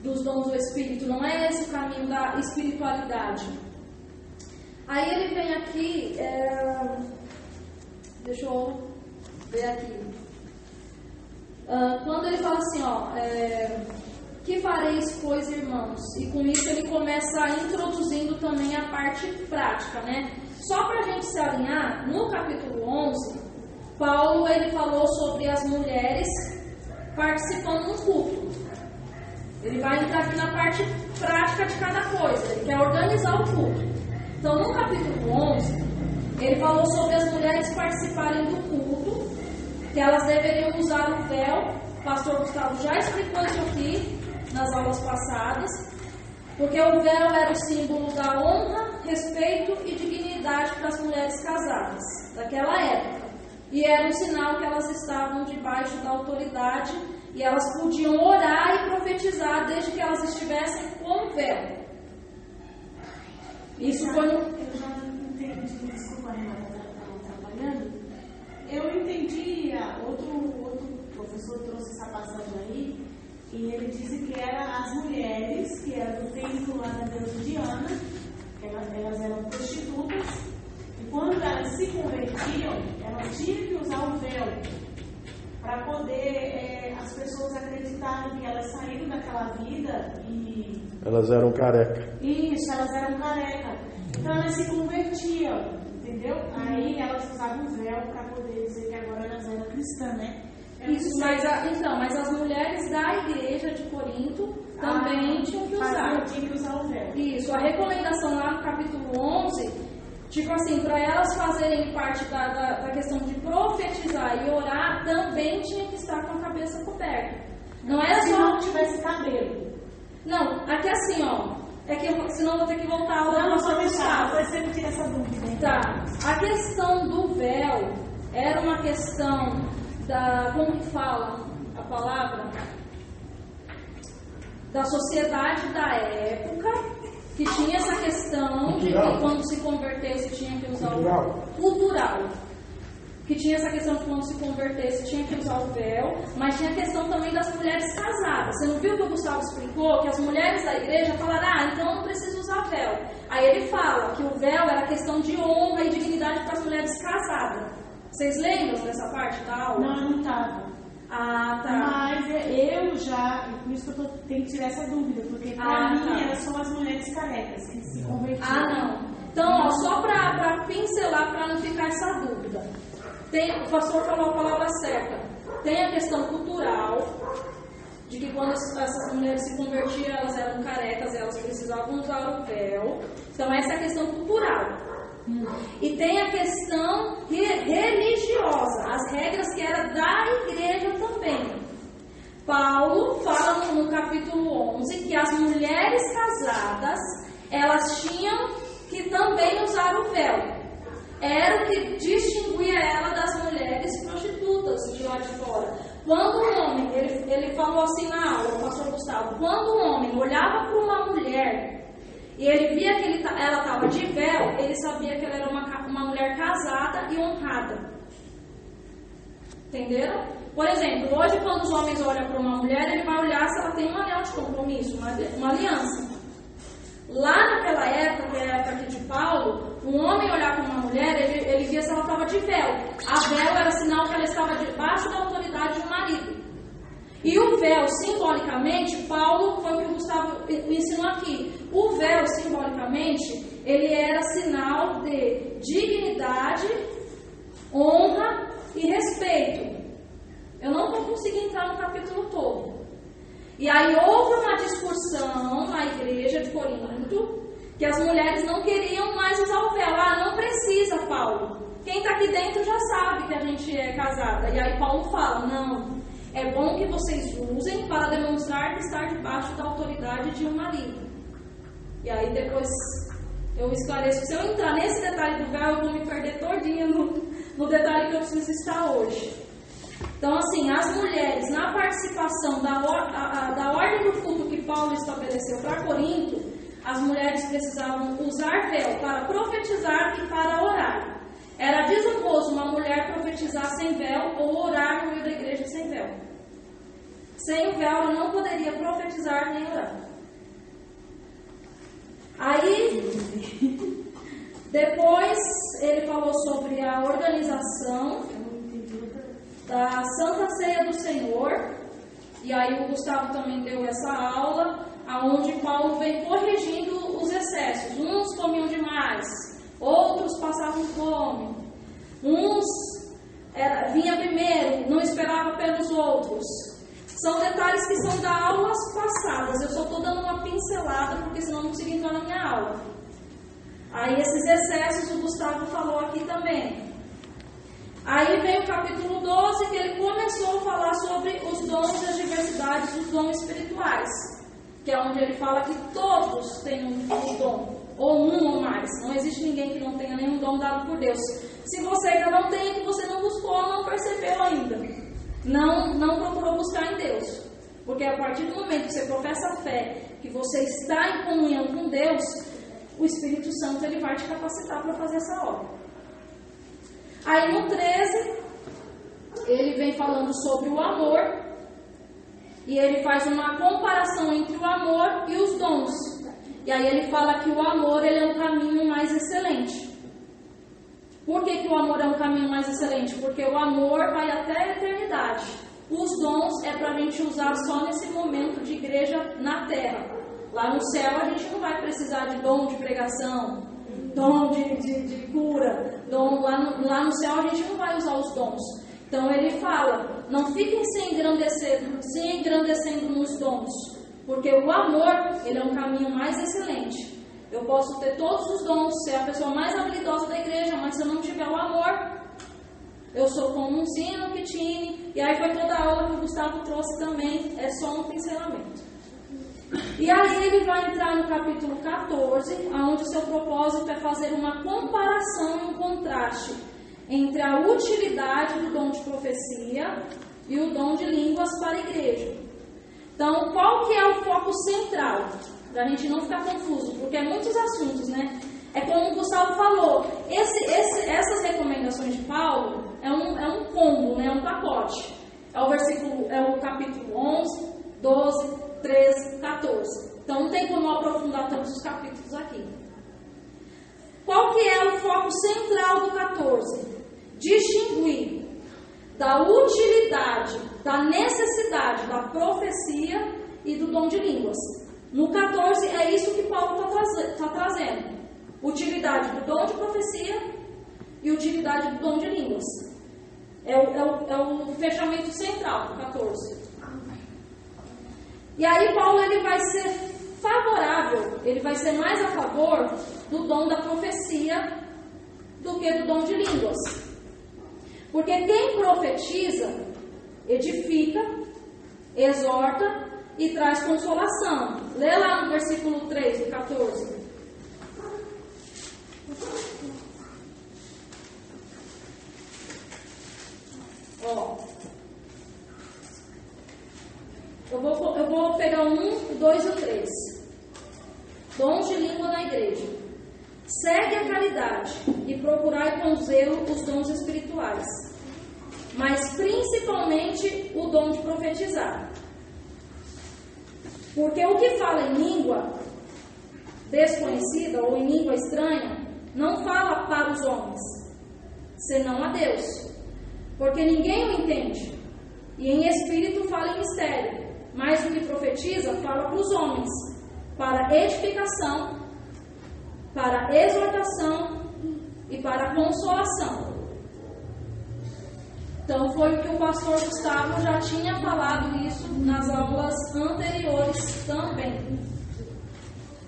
C: dos dons do Espírito, não é esse o caminho da espiritualidade. Aí ele vem aqui, deixa eu ver aqui, quando ele fala assim, que fareis, pois, irmãos? E com isso ele começa introduzindo também a parte prática, né? Só para a gente se alinhar, no capítulo 11, Paulo ele falou sobre as mulheres participando no culto. Ele vai entrar aqui na parte prática de cada coisa, ele quer organizar o culto. Então, no capítulo 11, ele falou sobre as mulheres participarem do culto, que elas deveriam usar o véu. O pastor Gustavo já explicou isso aqui nas aulas passadas, porque o véu era o símbolo da honra, respeito e dignidade para as mulheres casadas daquela época. E era um sinal que elas estavam debaixo da autoridade e elas podiam orar e profetizar desde que elas estivessem com o véu. Isso foi
E: Eu já entendi, desculpa, Renata, estava trabalhando. Eu entendi, outro professor trouxe essa passagem aí, e ele disse que eram as mulheres, que eram do templo lá da deusa Diana, elas eram prostitutas, e quando elas se convertiam, elas tinham que usar o véu, para poder as pessoas acreditarem que elas saíram daquela vida e...
A: Elas eram careca.
E: Isso, elas eram careca. Então elas se convertiam, entendeu? Aí elas usavam o véu para poder dizer que agora elas eram cristãs, né?
C: Isso, mas as mulheres da igreja de Corinto também tinham que usar.
E: Tinham que usar o véu.
C: Isso, a recomendação lá no capítulo 11, tipo assim, para elas fazerem parte da questão de profetizar e orar, também tinha que estar com a cabeça coberta. Não era
E: se
C: só...
E: não tivesse cabelo.
C: Não, aqui assim, é que senão eu vou ter que voltar a aula.
E: Não, só deixar, eu sempre tive essa dúvida. Hein?
C: Tá, a questão do véu era uma questão como que fala a palavra? Da sociedade da época, que tinha essa questão de que quando se convertesse tinha que usar o cultural. Que tinha essa questão de quando se convertesse tinha que usar o véu, mas tinha a questão também das mulheres casadas. Você não viu que o Gustavo explicou? Que as mulheres da igreja falaram, então não precisa usar véu. Aí ele fala que o véu era questão de honra e dignidade para as mulheres casadas. Vocês lembram dessa parte da aula?
E: Não, eu não estava.
C: Ah, tá.
E: Mas eu já, por isso que eu tenho que tirar essa dúvida, porque para mim eram só as mulheres carecas que se convertiam.
C: Ah, não. Então, só para pincelar, para não ficar essa dúvida. O pastor falou a palavra certa. Tem a questão cultural, de que quando essas mulheres se convertiam, elas eram carecas, elas precisavam usar o véu. Então, essa é a questão cultural. E tem a questão religiosa, as regras que eram da igreja também. Paulo fala no capítulo 11 que as mulheres casadas, elas tinham que também usar o véu. Era o que distinguia ela das mulheres prostitutas de lá de fora. Quando um homem, ele falou assim na aula, o pastor Gustavo, quando um homem olhava para uma mulher e ele via que ela estava de véu, ele sabia que ela era uma mulher casada e honrada. Entenderam? Por exemplo, hoje quando os homens olham para uma mulher, ele vai olhar se ela tem um anel de compromisso, uma aliança. Lá naquela época, que é a época de Paulo, um homem olhar para uma mulher, ele via se ela estava de véu. A véu era sinal que ela estava debaixo da autoridade do marido. E o véu, simbolicamente, Paulo, foi o que o Gustavo ensinou aqui. O véu, simbolicamente, ele era sinal de dignidade, honra e respeito. Eu não vou conseguir entrar no capítulo todo. E aí houve uma discussão na igreja de Corinto, que as mulheres não queriam mais usar o véu. Ah, não precisa, Paulo. Quem está aqui dentro já sabe que a gente é casada. E aí Paulo fala, não, é bom que vocês usem para demonstrar que está debaixo da autoridade de um marido. E aí depois eu esclareço. Se eu entrar nesse detalhe do véu, eu vou me perder todinha no detalhe que eu preciso estar hoje. Então, assim, as mulheres, na participação da ordem do culto que Paulo estabeleceu para Corinto, as mulheres precisavam usar véu para profetizar e para orar. Era desonroso uma mulher profetizar sem véu ou orar no meio da igreja sem véu. Sem o véu, ela não poderia profetizar nem orar. Aí, depois, ele falou sobre a organização da Santa Ceia do Senhor, e aí o Gustavo também deu essa aula, onde Paulo vem corrigindo os excessos. Uns comiam demais, outros passavam fome, uns vinha primeiro, não esperava pelos outros. São detalhes que são da aulas passadas, eu só estou dando uma pincelada, porque senão não consigo entrar na minha aula. Aí esses excessos o Gustavo falou aqui também. Aí vem o capítulo 12, que ele começou a falar sobre os dons e as diversidades dos dons espirituais, que é onde ele fala que todos têm um dom, ou um ou mais. Não existe ninguém que não tenha nenhum dom dado por Deus. Se você ainda não tem, é que você não buscou, não percebeu ainda. Não procurou buscar em Deus. Porque a partir do momento que você professa a fé, que você está em comunhão com Deus, o Espírito Santo ele vai te capacitar para fazer essa obra. Aí no 13, ele vem falando sobre o amor, e ele faz uma comparação entre o amor e os dons. E aí ele fala que o amor ele é um caminho mais excelente. Por que o amor é um caminho mais excelente? Porque o amor vai até a eternidade. Os dons é para a gente usar só nesse momento de igreja na terra. Lá no céu a gente não vai precisar de dom de pregação, dom de cura, dom, lá no céu a gente não vai usar os dons. Então ele fala, não fiquem se engrandecendo nos dons, porque o amor ele é um caminho mais excelente. Eu posso ter todos os dons, ser a pessoa mais habilidosa da igreja, mas se eu não tiver o amor, eu sou como um sino que tine. E aí foi toda a aula que o Gustavo trouxe também, é só um pincelamento. E aí ele vai entrar no capítulo 14, onde o seu propósito é fazer uma comparação e um contraste entre a utilidade do dom de profecia e o dom de línguas para a igreja. Então, qual que é o foco central? Para a gente não ficar confuso, porque é muitos assuntos, né? É como o Gustavo falou, essas recomendações de Paulo é um combo, né? É um pacote. É o capítulo 11, 12, 13, 14. Então não tem como aprofundar todos os capítulos aqui. Qual que é o foco central do 14? Distinguir da utilidade, da necessidade da profecia e do dom de línguas. No 14 é isso que Paulo está trazendo. Utilidade do dom de profecia e utilidade do dom de línguas. É o fechamento central do 14. E aí Paulo ele vai ser favorável, ele vai ser mais a favor do dom da profecia do que do dom de línguas. Porque quem profetiza, edifica, exorta e traz consolação. Lê lá no versículo 3 do 14. Ó. Eu vou pegar o 1, o 2 e o 3. Dons de língua na igreja. Segue a caridade e procurai com zelo os dons espirituais, mas principalmente o dom de profetizar. Porque o que fala em língua desconhecida ou em língua estranha, não fala para os homens, senão a Deus, porque ninguém o entende. E em espírito fala em mistério, mas o que profetiza fala para os homens, para edificação, para exortação e para consolação. Então foi o que o pastor Gustavo já tinha falado isso nas aulas anteriores também.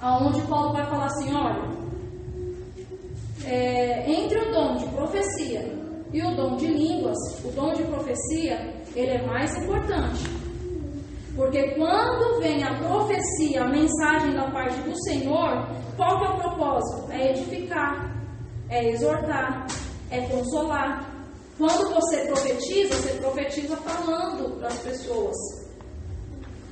C: Aonde Paulo vai falar assim, olha, entre o dom de profecia e o dom de línguas, o dom de profecia, ele é mais importante. Porque quando vem a profecia, a mensagem da parte do Senhor, qual que é o propósito? É edificar, é exortar, é consolar. Quando você profetiza falando para as pessoas,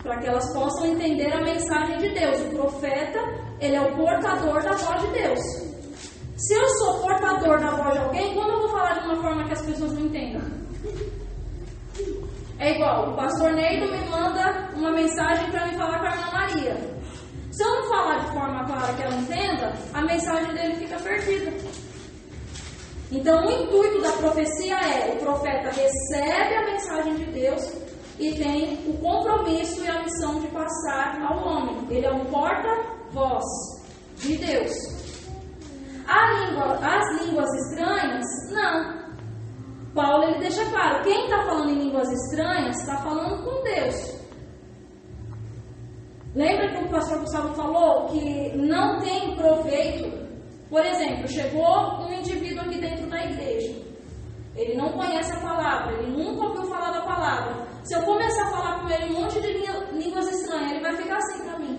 C: para que elas possam entender a mensagem de Deus. O profeta, ele é o portador da voz de Deus. Se eu sou portador da voz de alguém, como eu vou falar de uma forma que as pessoas não entendam? É igual, o pastor Neido me manda uma mensagem para me falar com a irmã Maria. Se eu não falar de forma clara que ela entenda, a mensagem dele fica perdida. Então, o intuito da profecia é: o profeta recebe a mensagem de Deus e tem o compromisso e a missão de passar ao homem. Ele é um porta-voz de Deus. As línguas estranhas, não. Paulo ele deixa claro: quem está falando em línguas estranhas está falando com Deus. Lembra que o pastor Gustavo falou que não tem proveito? Por exemplo, chegou um indivíduo aqui dentro da igreja. Ele não conhece a palavra, ele nunca ouviu falar da palavra. Se eu começar a falar com ele um monte de línguas estranhas, ele vai ficar assim para mim.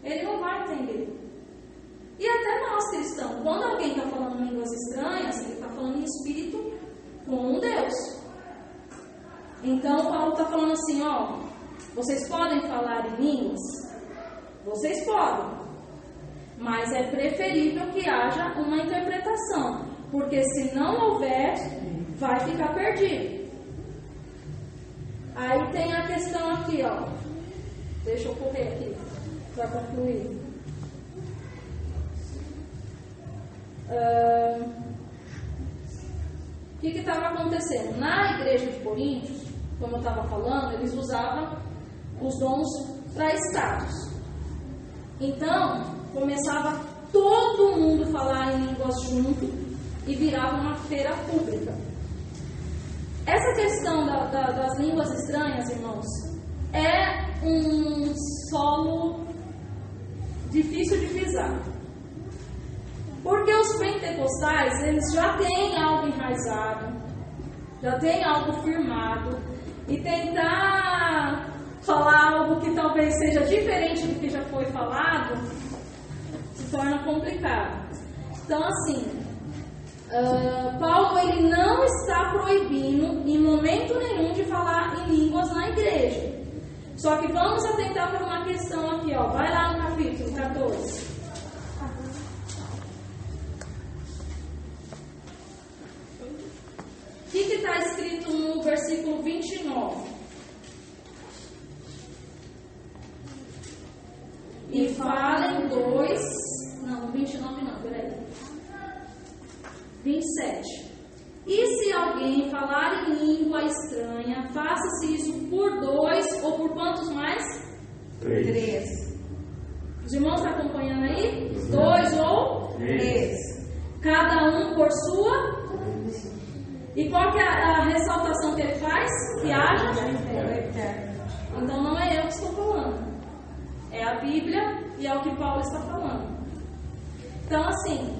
C: Ele não vai entender. E até nós cristãos, quando alguém está falando em línguas estranhas, ele está falando em espírito com Deus. Então Paulo está falando assim, ó, vocês podem falar em línguas? Vocês podem. Mas é preferível que haja uma interpretação, porque se não houver, vai ficar perdido. Aí tem a questão aqui, ó. Deixa eu correr aqui para concluir. O que estava acontecendo? Na igreja de Coríntios, como eu estava falando, eles usavam os dons para status. Então, começava todo mundo a falar em línguas junto e virava uma feira pública. Essa questão das línguas estranhas, irmãos, é um solo difícil de pisar. Porque os pentecostais, eles já têm algo enraizado, já têm algo firmado, e tentar falar algo que talvez seja diferente do que já foi falado, se torna complicado. Então, assim, Paulo ele não está proibindo em momento nenhum de falar em línguas na igreja. Só que vamos atentar para uma questão aqui, ó. Vai lá no capítulo 14. O que está escrito no versículo 29? E falem dois... Não, 29 não, peraí. 27. E se alguém falar em língua estranha, faça-se isso por 2 ou por quantos mais? 3. Os irmãos estão acompanhando aí? 2 ou 3. Cada um por sua. E qual que é a ressaltação que ele faz? Que haja? Então não é eu que estou falando. É a Bíblia e é o que Paulo está falando. Então, assim,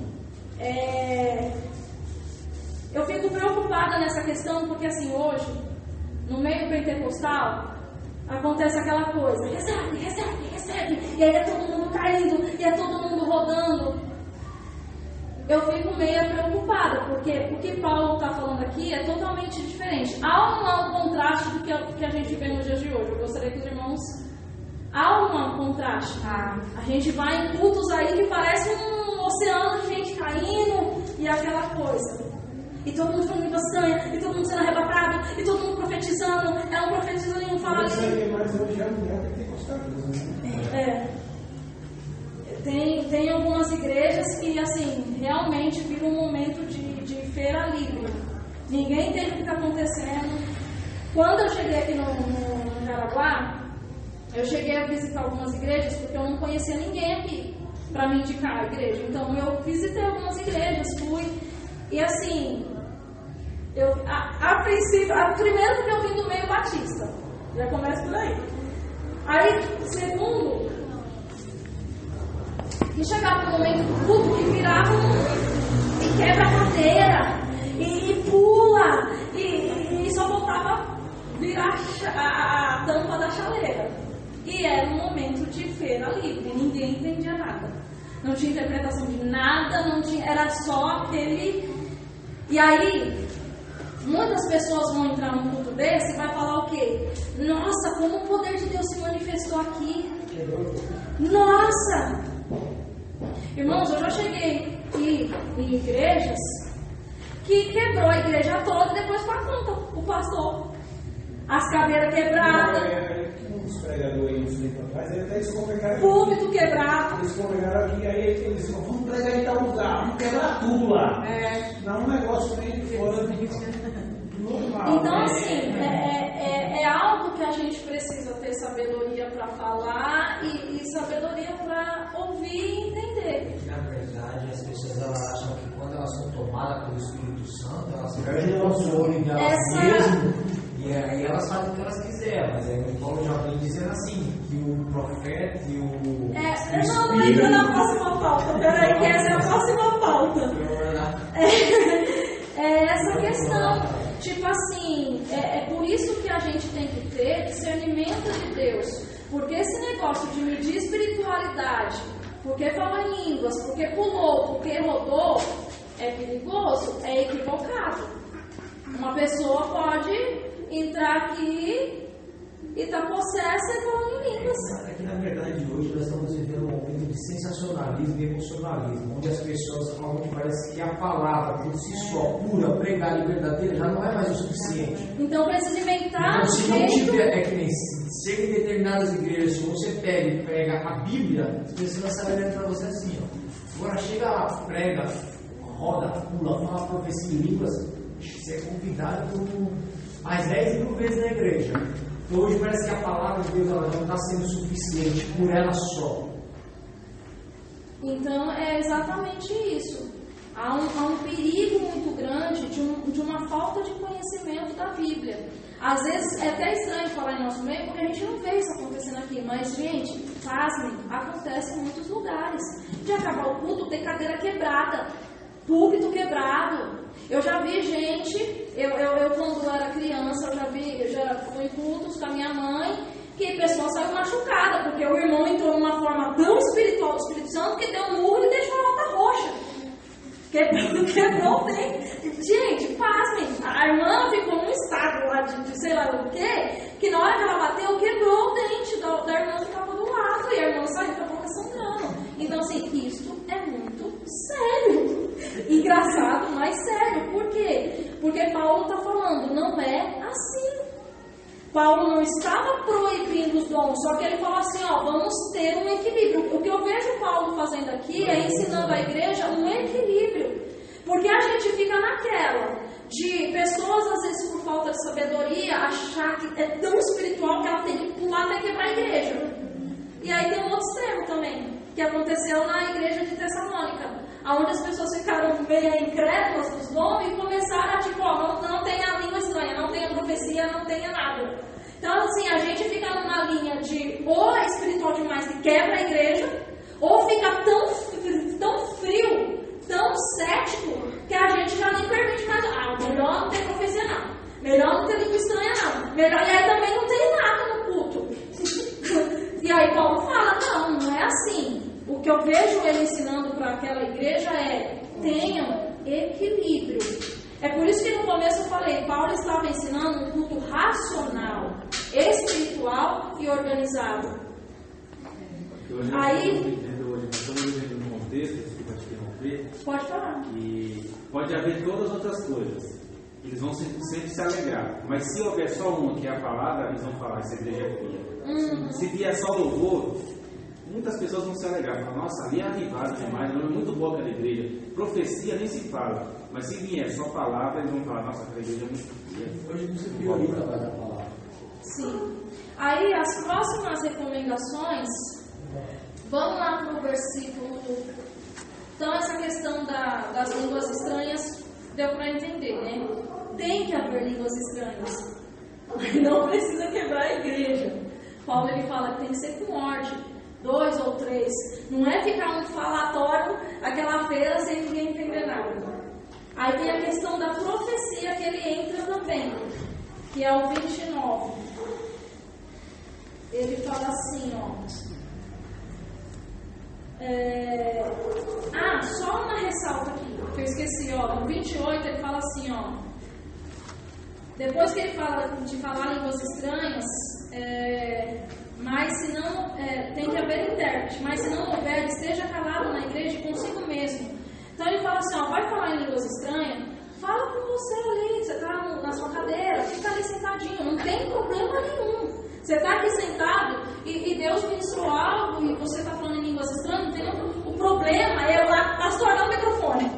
C: eu fico preocupada nessa questão porque, assim, hoje, no meio pentecostal, acontece aquela coisa: recebe, recebe, recebe, e aí é todo mundo caindo, e é todo mundo rodando. Eu fico meio preocupada, porque o que Paulo está falando aqui é totalmente diferente. Há um contraste do que a gente vê nos dias de hoje. Eu gostaria que os irmãos... Há um contraste. A gente vai em cultos aí que parece um oceano de gente caindo e aquela coisa. E todo mundo falando língua estranha, e todo mundo sendo arrebatado, e todo mundo profetizando. É um profetizando e um falando.
D: Isso aí é mais hoje é mulher pentecostal, né?
C: Tem assim, realmente vira um momento de feira livre. Ninguém entende o que está acontecendo. Quando eu cheguei aqui no Jaraguá, eu cheguei a visitar algumas igrejas porque eu não conhecia ninguém aqui para me indicar a igreja. Então eu visitei algumas igrejas, fui. E assim, a princípio, primeiro porque eu vim do meio batista. Já começa por aí. Aí, segundo, que chegava um momento do culto que virava e quebra a cadeira, e pula, e só voltava virar a tampa da chaleira. E era um momento de feira livre, ninguém entendia nada. Não tinha interpretação de nada, não tinha, era só aquele. E aí, muitas pessoas vão entrar num culto desse e vai falar o quê? Nossa, como o poder de Deus se manifestou aqui. Nossa! Irmãos, eu já cheguei em igrejas que quebrou a igreja toda e depois para conta o pastor. As cadeiras quebradas.
D: Os pregadores aí, uns tempos atrás, eles congregaram.
C: Púlpito quebrado.
D: Eles congregaram aqui, aí eles disseram, vamos pregar em tal lugar, vamos quebrar tudo lá. Não, um negócio meio fora do normal.
C: Então, assim, é algo que a gente precisa ter sabedoria para falar e sabedoria para ouvir e entender.
A: Na verdade, as pessoas elas acham que quando elas são tomadas pelo Espírito Santo, elas perdem o controle delas mesmas. E aí elas fazem o que elas quiserem, mas aí o Paulo já vem dizendo assim, que o profeta e o
C: não entra na próxima pauta, peraí, que essa é a próxima pauta. É essa questão, tipo assim, é por isso que a gente tem que ter discernimento de Deus, porque esse negócio de medir espiritualidade, porque falou em línguas, porque pulou, porque rodou, é perigoso, é equivocado. Uma pessoa pode entrar aqui e estar possessa e falando em línguas.
A: É que na verdade hoje nós estamos vivendo um momento de sensacionalismo e emocionalismo, onde as pessoas falam que parece que a palavra por si só, pura, pregada e verdadeira, já não é mais o suficiente.
C: Então precisa inventar
A: então, se não tiver, é que nem chega em determinadas igrejas, se você pega e prega a Bíblia, as pessoas saem olhando para você assim, ó. Agora chega lá, prega, roda, pula, fala profecia em línguas, você é convidado por mais 10 mil vezes na igreja. Então hoje parece que a palavra de Deus ela não está sendo suficiente por ela só.
C: Então é exatamente isso. Há um perigo muito grande de uma falta de conhecimento da Bíblia. Às vezes é até estranho falar em nosso meio, porque a gente não vê isso acontecendo aqui. Mas, gente, pasmem, acontece em muitos lugares. De acabar o culto, ter cadeira quebrada, púlpito quebrado. Eu já vi gente, eu quando era criança, eu já fui em cultos com a minha mãe, que a pessoa saiu machucada, porque o irmão entrou de uma forma tão espiritual do Espírito Santo que deu um murro e deixou a outra roxa. Quebrou o dente. Gente, pasmem, a irmã ficou num estado lá de sei lá o quê, que na hora que ela bateu, quebrou o dente da irmã que estava do lado, e a irmã saiu com a boca sangrando. Então, assim, isso é muito sério. Engraçado, mas sério. Por quê? Porque Paulo está falando, não é assim. Paulo não estava proibindo os dons, só que ele falou assim, ó, vamos ter um equilíbrio. O que eu vejo Paulo fazendo aqui é ensinando a igreja um equilíbrio. Porque a gente fica naquela de pessoas, às vezes, por falta de sabedoria, achar que é tão espiritual que ela tem que pular até quebrar a igreja. E aí tem um outro extremo também, que aconteceu na igreja de Tessalônica, onde as pessoas ficaram meio incrédulas dos dons e começaram a tipo, ó, não tenha língua estranha, não tenha profecia, não tenha nada. Então, assim, a gente fica numa linha de ou é espiritual demais que quebra a igreja, ou fica tão frio, tão cético, que a gente já nem permite mais. Melhor não ter profecia não, melhor não ter língua estranha não, melhor, e aí também não tem nada no culto. E aí Paulo fala, não é assim. O que eu vejo ele ensinando para aquela igreja é, tenham equilíbrio. É por isso que no começo eu falei, Paulo estava ensinando um culto racional, espiritual e organizado.
B: Aí, estamos vivendo um contexto, desculpa te interromper,
C: pode falar.
B: E pode haver todas as outras coisas. Eles vão sempre se alegrar. Mas se houver só uma, que é a palavra, eles vão falar, essa igreja é fria. Se vier só louvor, muitas pessoas vão se alegar, falar, nossa, ali é avivado demais, é muito boa aquela igreja. Profecia nem se fala, mas se vier só palavra, eles vão falar, nossa, aquela igreja é muito fria.
A: Hoje você prioriza mais a palavra.
C: Sim. Aí as próximas recomendações, vamos lá para o versículo. Então essa questão das línguas estranhas deu para entender, né? Tem que haver línguas estranhas, mas não precisa quebrar a igreja. Paulo ele fala que tem que ser com ordem, 2 ou 3. Não é ficar um falatório aquela feira sem ninguém entender nada. Aí tem a questão da profecia que ele entra também, que é o 29. Ele fala assim, ó. Só uma ressalta aqui, que eu esqueci, ó. No 28 ele fala assim, ó. Depois que ele fala de falar línguas estranhas, mas se não, tem que haver intérprete, mas se não houver, esteja calado na igreja consigo mesmo. Então ele fala assim, ó, vai falar em línguas estranhas, fala com você ali, você está na sua cadeira, fica ali sentadinho, não tem problema nenhum. Você está aqui sentado e Deus ministrou algo e você está falando em línguas estranhas, não tem nenhum. O problema é o pastor dar o microfone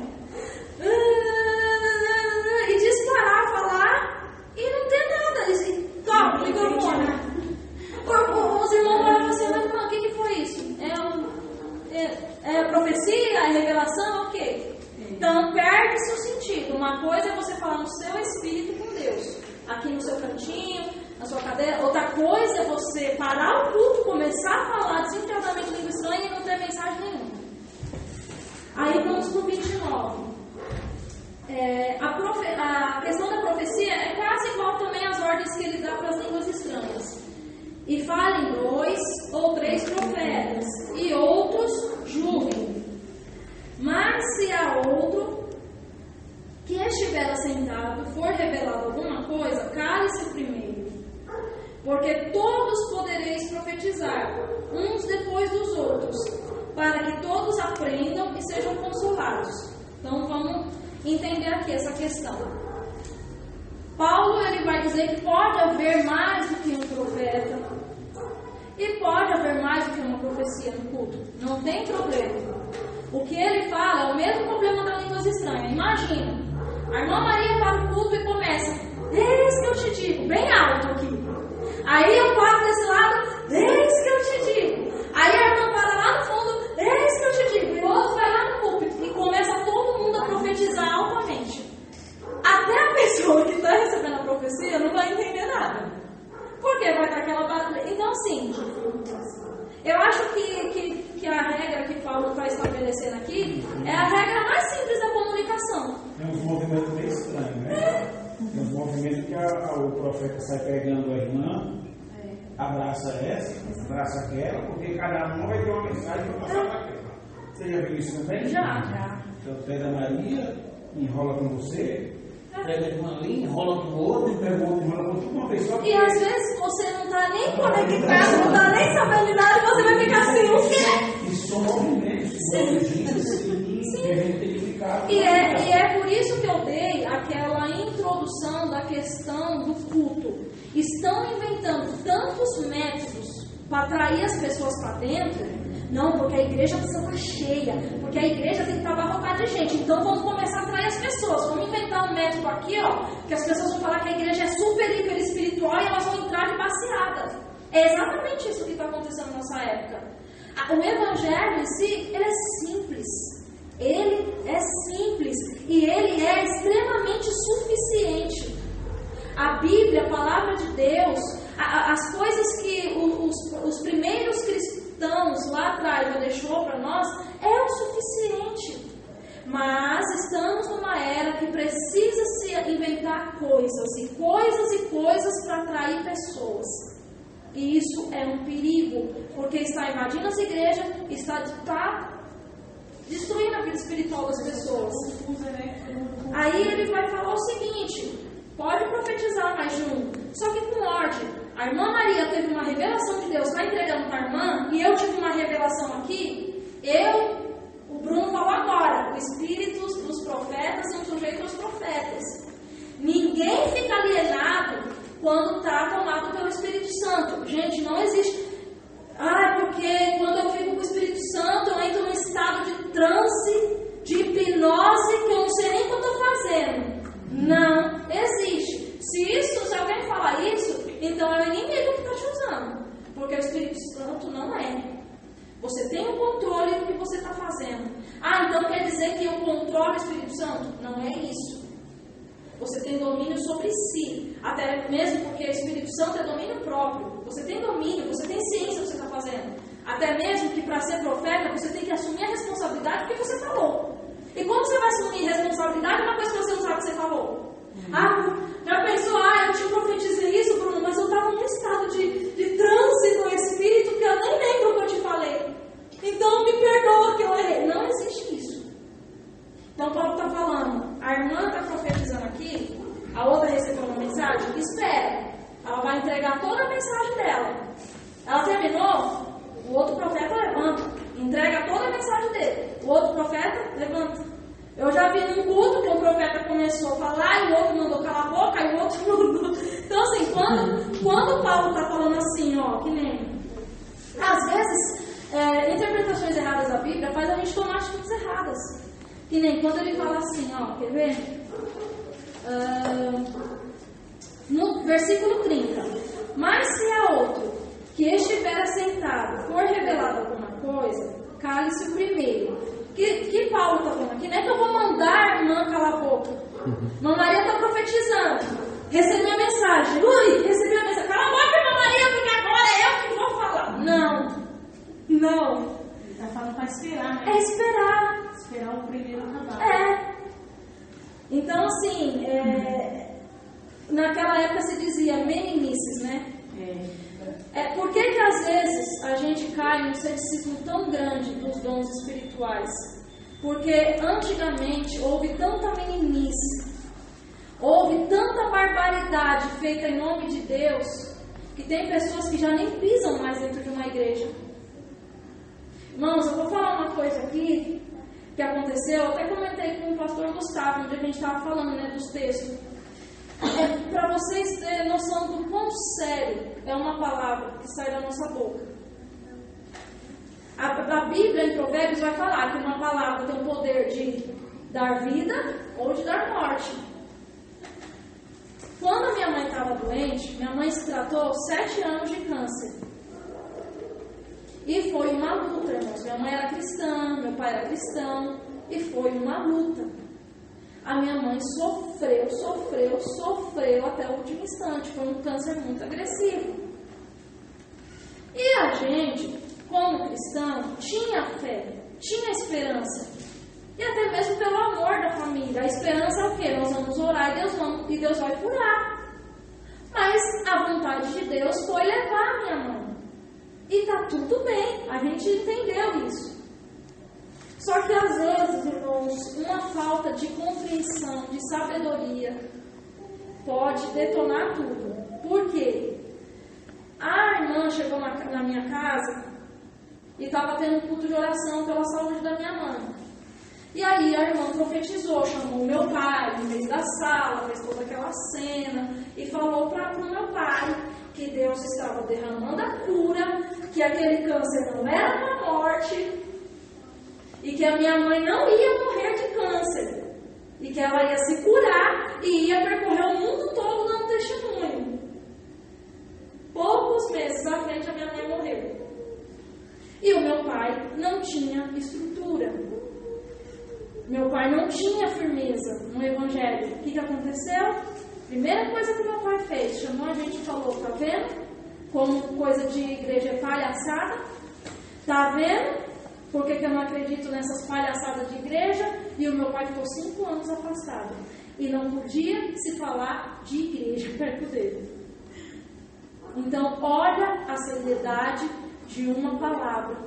C: e disparar, falar e não ter nada. Toma, o microfone. Os irmãos olham assim, mas não, o que foi isso? É profecia? É revelação? Ok. Então perde-se o sentido. Uma coisa é você falar no seu espírito com Deus, aqui no seu cantinho, na sua cadeira. Outra coisa é você parar o culto, começar a falar desenfreadamente língua estranha e não ter mensagem nenhuma. Aí vamos para o 29. A questão da profecia é quase igual também às ordens que ele dá para as línguas estranhas. E falem 2 ou 3 profetas, e outros julguem. Mas se a outro que estiver assentado for revelado alguma coisa, cale-se primeiro. Porque todos podereis profetizar, uns depois dos outros, para que todos aprendam e sejam consolados. Então vamos entender aqui essa questão. Paulo ele vai dizer que pode haver mais do que um profeta e pode haver mais do que uma profecia no culto. Não tem problema. O que ele fala é o mesmo problema das línguas estranhas. Imagina, a irmã Maria para o culto e começa, eis que eu te digo, bem alto aqui. Aí eu paro desse lado, eis que eu te digo. Aí a irmã para lá no fundo, eis que eu te digo. E o outro vai lá no púlpito e começa todo mundo a profetizar altamente. Até a pessoa que está recebendo a profecia não vai entender nada. Porque vai estar aquela batalha. Então, assim, eu acho que a regra que Paulo está estabelecendo aqui é a regra mais simples da comunicação.
D: É um movimento meio estranho, né? É um movimento que o profeta sai pegando a irmã, abraça essa, abraça aquela, porque cada um vai ter uma mensagem para passar para aquela. Você já viu isso também?
C: Já.
D: Então, pega a Maria, enrola com você. Pega de uma linha, enrola com o outro, e pega o outro, enrola com uma pessoa.
C: E às vezes você não está nem conectado, não está nem sabendo de nada, e você vai ficar assim, o quê?
D: E são movimentos que a gente tem que ficar.
C: E é por isso que eu dei aquela introdução da questão do culto. Estão inventando tantos métodos para atrair as pessoas para dentro. Não, porque a igreja precisa estar cheia, porque a igreja tem que estar abarrotada de gente. Então vamos começar a atrair as pessoas. Vamos inventar um método aqui, ó, que as pessoas vão falar que a igreja é super, hiper espiritual e elas vão entrar de baseada. É exatamente isso que está acontecendo nessa época. O evangelho em si, ele é simples. Ele é simples e ele é extremamente suficiente. A Bíblia, a palavra de Deus, as coisas que os primeiros cristãos lá atrás deixou para nós, é o suficiente. Mas estamos numa era que precisa se inventar coisas para atrair pessoas. E isso é um perigo, porque está invadindo as igrejas, está destruindo a vida espiritual das pessoas. Aí ele vai falar o seguinte: pode profetizar mais de um, só que com ordem. A irmã Maria teve uma revelação de Deus, está entregando para a irmã, e eu tive uma revelação aqui. O Bruno falou agora, o espírito dos profetas e um sujeito aos profetas. Ninguém fica alienado quando está tomado pelo Espírito Santo. Gente, não existe. Porque quando eu fico então quer dizer que eu controlo o Espírito Santo? Não é isso. Você tem domínio sobre si, até mesmo porque o Espírito Santo é domínio próprio. Você tem domínio, você tem ciência do que você está fazendo. Até mesmo que para ser profeta, você tem que assumir a responsabilidade do que você falou. E como você vai assumir responsabilidade uma coisa que você não sabe que você falou? Já pensou, eu te profetizei isso, Bruno, mas eu estava num estado de transe no Espírito que eu nem lembro o que eu te falei. Então me perdoa que eu errei. Não existe isso. Então Paulo está falando, a irmã está profetizando aqui, a outra recebeu uma mensagem, espera, ela vai entregar toda a mensagem dela. Ela terminou, o outro profeta levanta, entrega toda a mensagem dele. O outro profeta levanta. Eu já vi num culto que um profeta começou a falar e o outro mandou calar a boca e o outro mandou. Então assim, quando Paulo está falando assim, que nem às vezes interpretações erradas da Bíblia faz a gente tomar atitudes erradas. Que nem quando ele fala assim, quer ver? No versículo 30. Mas se a outro que estiver assentado for revelado alguma coisa, cale-se o primeiro. Que Paulo está falando aqui? Não é que eu vou mandar a irmã calar a boca. Irmã Maria está profetizando. Recebi a mensagem. Recebi a mensagem. Cala a boca, irmã Maria, porque agora é eu que vou falar. Não.
E: Ele está falando para esperar, né?
C: É esperar.
E: Esperar o primeiro acabar.
C: Então, assim, naquela época se dizia meninices, né? Por que às vezes a gente cai num ceticismo tão grande dos dons espirituais? Porque antigamente houve tanta meninice, houve tanta barbaridade feita em nome de Deus, que tem pessoas que já nem pisam mais dentro de uma igreja. Irmãos, eu vou falar uma coisa aqui que aconteceu, eu até comentei com o pastor Gustavo, onde a gente estava falando dos textos. Para vocês terem noção do quão sério é uma palavra que sai da nossa boca. A Bíblia em Provérbios vai falar que uma palavra tem o poder de dar vida ou de dar morte. Quando a minha mãe estava doente, minha mãe se tratou 7 anos de câncer. E foi uma luta, irmãos. Minha mãe era cristã, meu pai era cristão, e foi uma luta. A minha mãe sofreu até o último instante. Foi um câncer muito agressivo. E a gente, como cristão, tinha fé, tinha esperança. E até mesmo pelo amor da família. A esperança é o quê? Nós vamos orar e Deus vai curar. Mas a vontade de Deus foi levar a minha mãe. E está tudo bem, a gente entendeu isso. Só que às vezes, irmãos, uma falta de compreensão, de sabedoria, pode detonar tudo. Por quê? A irmã chegou na minha casa e estava tendo um culto de oração pela saúde da minha mãe. E aí a irmã profetizou, chamou o meu pai no meio da sala, fez toda aquela cena e falou para o meu pai que Deus estava derramando a cura, que aquele câncer não era uma morte e que a minha mãe não ia morrer de câncer e que ela ia se curar e ia percorrer o mundo todo dando testemunho. Poucos meses à frente a minha mãe morreu. E o meu pai não tinha estrutura. Meu pai não tinha firmeza no evangelho. O que aconteceu? Primeira coisa que meu pai fez, chamou a gente e falou, tá vendo? Como coisa de igreja é palhaçada. Tá vendo? Por que eu não acredito nessas palhaçadas de igreja? E o meu pai ficou 5 anos afastado. E não podia se falar de igreja perto dele. Então, olha a seriedade de uma palavra.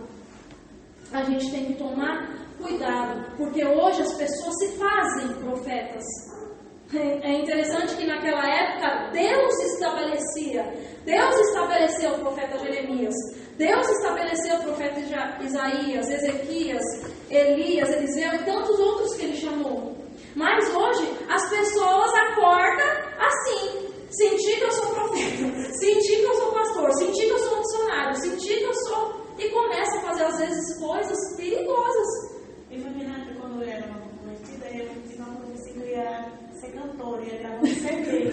C: A gente tem que tomar cuidado, porque hoje as pessoas se fazem profetas. É interessante que naquela época Deus estabeleceu o profeta Jeremias, Deus estabeleceu o profeta Isaías, Ezequias, Elias, Eliseu e tantos outros que ele chamou. Mas hoje as pessoas acordam assim: senti que eu sou profeta, senti que eu sou pastor, senti que eu sou missionário, senti que eu sou... E começa a fazer às vezes coisas perigosas.
E: Eu imaginava que quando eu era uma convertida, eu tinha uma profecia que eu ia ser cantora, ia gravar um CD.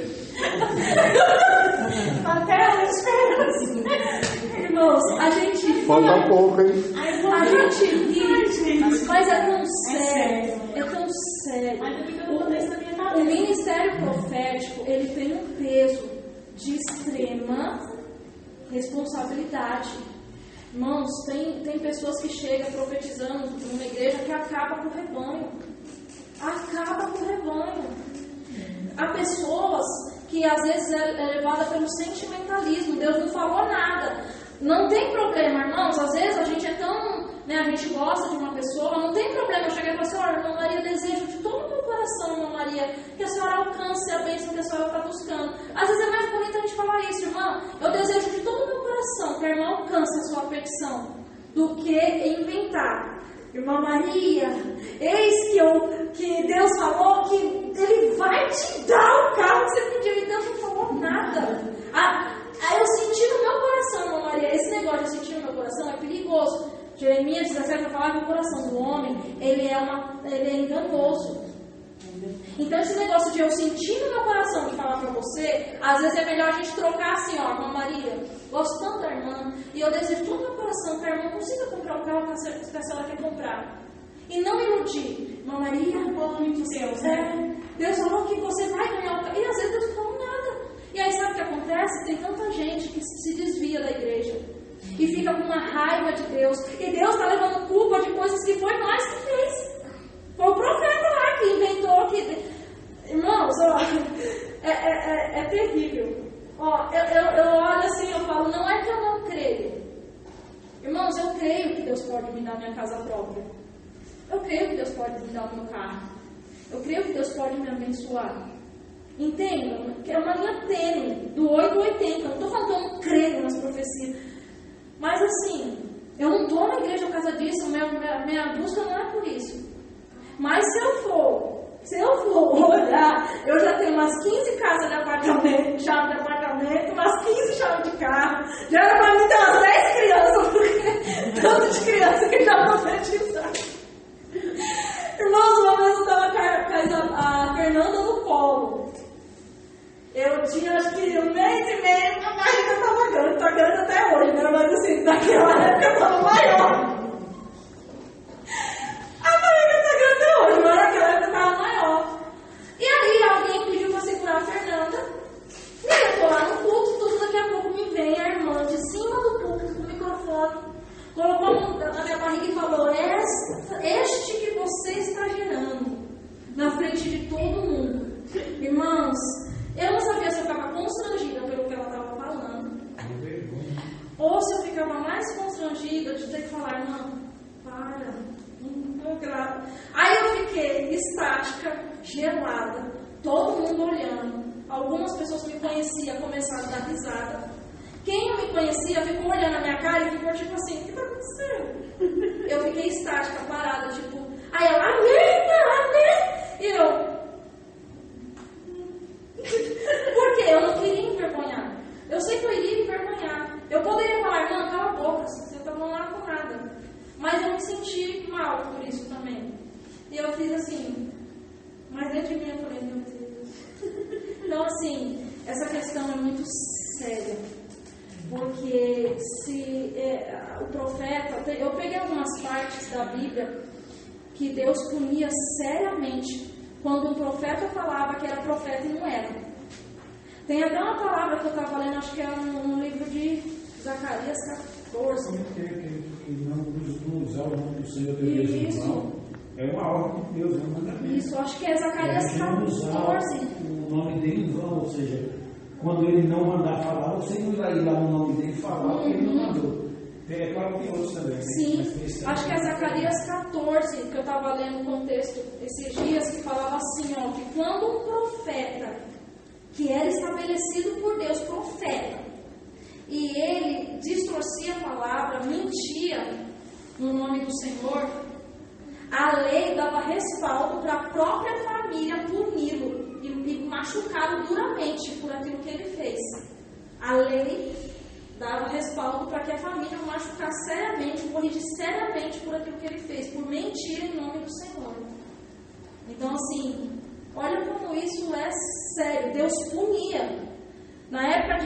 E: Até hoje espero assim.
C: Irmãos, a gente ri.
F: Falta pouco, hein?
C: A gente ri, mas é tão sério. É tão sério. O ministério profético, ele tem um peso de extrema responsabilidade. Irmãos, tem pessoas que chegam profetizando numa igreja que acaba com o rebanho. Acaba com o rebanho. Há pessoas que às vezes é levada pelo sentimentalismo. Deus não falou nada. Não tem problema, irmãos. Às vezes a gente é tão... a gente gosta de uma pessoa. Não tem problema eu chegar e falar assim: olha, irmã Maria, desejo de todo o meu coração, irmã Maria, que a senhora alcance a bênção que a senhora está buscando. Às vezes é mais bonito a gente falar isso: irmã, eu desejo de todo o meu coração que a irmã alcance a sua petição, do que inventar. Irmã Maria, eis que Deus falou que Ele vai te dar o carro que você pediu, e Deus não falou nada. Eu senti no meu coração, irmã Maria, esse negócio de eu sentir no meu coração é perigoso. Jeremias 17 vai falar que o coração do homem, ele é enganoso. Então esse negócio de eu sentir no meu coração de falar pra você, às vezes é melhor a gente trocar assim: ó, irmã Maria, gosto tanto da irmã, e eu desejo todo o meu coração que a irmã consiga comprar o carro que a senhora quer comprar. E não iludir. Irmã Maria, Deus falou que você vai ganhar o carro. E às vezes Deus não falou nada. E aí sabe o que acontece? Tem tanta gente que se desvia da igreja e fica com uma raiva de Deus. E Deus está levando culpa de coisas que foi nós que fez. Foi o profeta lá que inventou. Irmãos, ó, é terrível. Ó, eu olho assim, eu falo: não é que eu não creio. Irmãos, eu creio que Deus pode me dar minha casa própria. Eu creio que Deus pode me dar o meu carro. Eu creio que Deus pode me abençoar. Entendam? Que é uma linha tênue, do 8 ao 80. Eu não estou falando que eu não creio nas profecias. Mas assim, eu não estou na igreja por causa disso. Minha busca não é por isso. Mas se eu for olhar, eu já tenho umas 15 casas de apartamento, chave de apartamento, umas 15 chaves de carro. Já era para mim ter umas 10 crianças, porque tanto de criança que já profetizaram. Irmãos, uma vez eu estava com a Fernanda no colo. Eu tinha acho que 1 mês e meio, a barriga estava grande. Está grande até hoje, né? Mas assim, naquela época eu estava maior. A barriga está grande até hoje, mas naquela época eu estava maior. E aí alguém pediu para segurar a Fernanda. E aí eu estou lá no culto, tudo daqui a pouco me vem a irmã de cima do púlpito com o microfone. Colocou a mão na minha barriga e falou: este que você está gerando na frente de todo mundo. Irmãos, eu não sabia se eu ficava constrangida pelo que ela estava falando, ou se eu ficava mais constrangida de ter que falar: irmã, para, não grava. Aí eu fiquei estática, gelada, todo mundo olhando. Algumas pessoas me conheciam, começaram a dar risada. Quem não me conhecia ficou olhando a minha cara e ficou tipo assim: o que está acontecendo? Eu fiquei estática, parada, tipo... Aí ela: amém! E eu... Por quê? Eu não queria envergonhar. Eu sei que eu iria envergonhar. Eu poderia falar: irmã, cala a boca, você está falando lá com nada. Mas eu me senti mal por isso também. E eu fiz assim... Mas dentro de mim eu falei: meu Deus. Então assim, essa questão é muito séria. Porque se o profeta... Eu peguei algumas partes da Bíblia que Deus punia seriamente quando um profeta falava que era profeta e não era. Tem até uma palavra que eu estava lendo, acho que é no livro de Zacarias 14.
D: Não usar o nome do Senhor teu Deus em vão. É uma ordem de Deus, é um mandamento.
C: Isso, acho que é Zacarias 14.
D: O nome dele em vão, ou seja... Quando ele não mandar falar, você não vai ir lá no nome dele falar porque ele não mandou. É claro que outros também.
C: Sim, acho que é Zacarias 14, que eu estava lendo o contexto esses dias, que falava assim, ó, que quando um profeta, que era estabelecido por Deus, profeta, e ele distorcia a palavra, mentia no nome do Senhor, a lei dava respaldo para a própria família puni-lo e machucá-lo duramente por aquilo que ele fez. A lei dava respaldo para que a família o machucasse seriamente, corrigisse seriamente por aquilo que ele fez, por mentira em nome do Senhor. Então assim, olha como isso é sério. Deus punia. Na época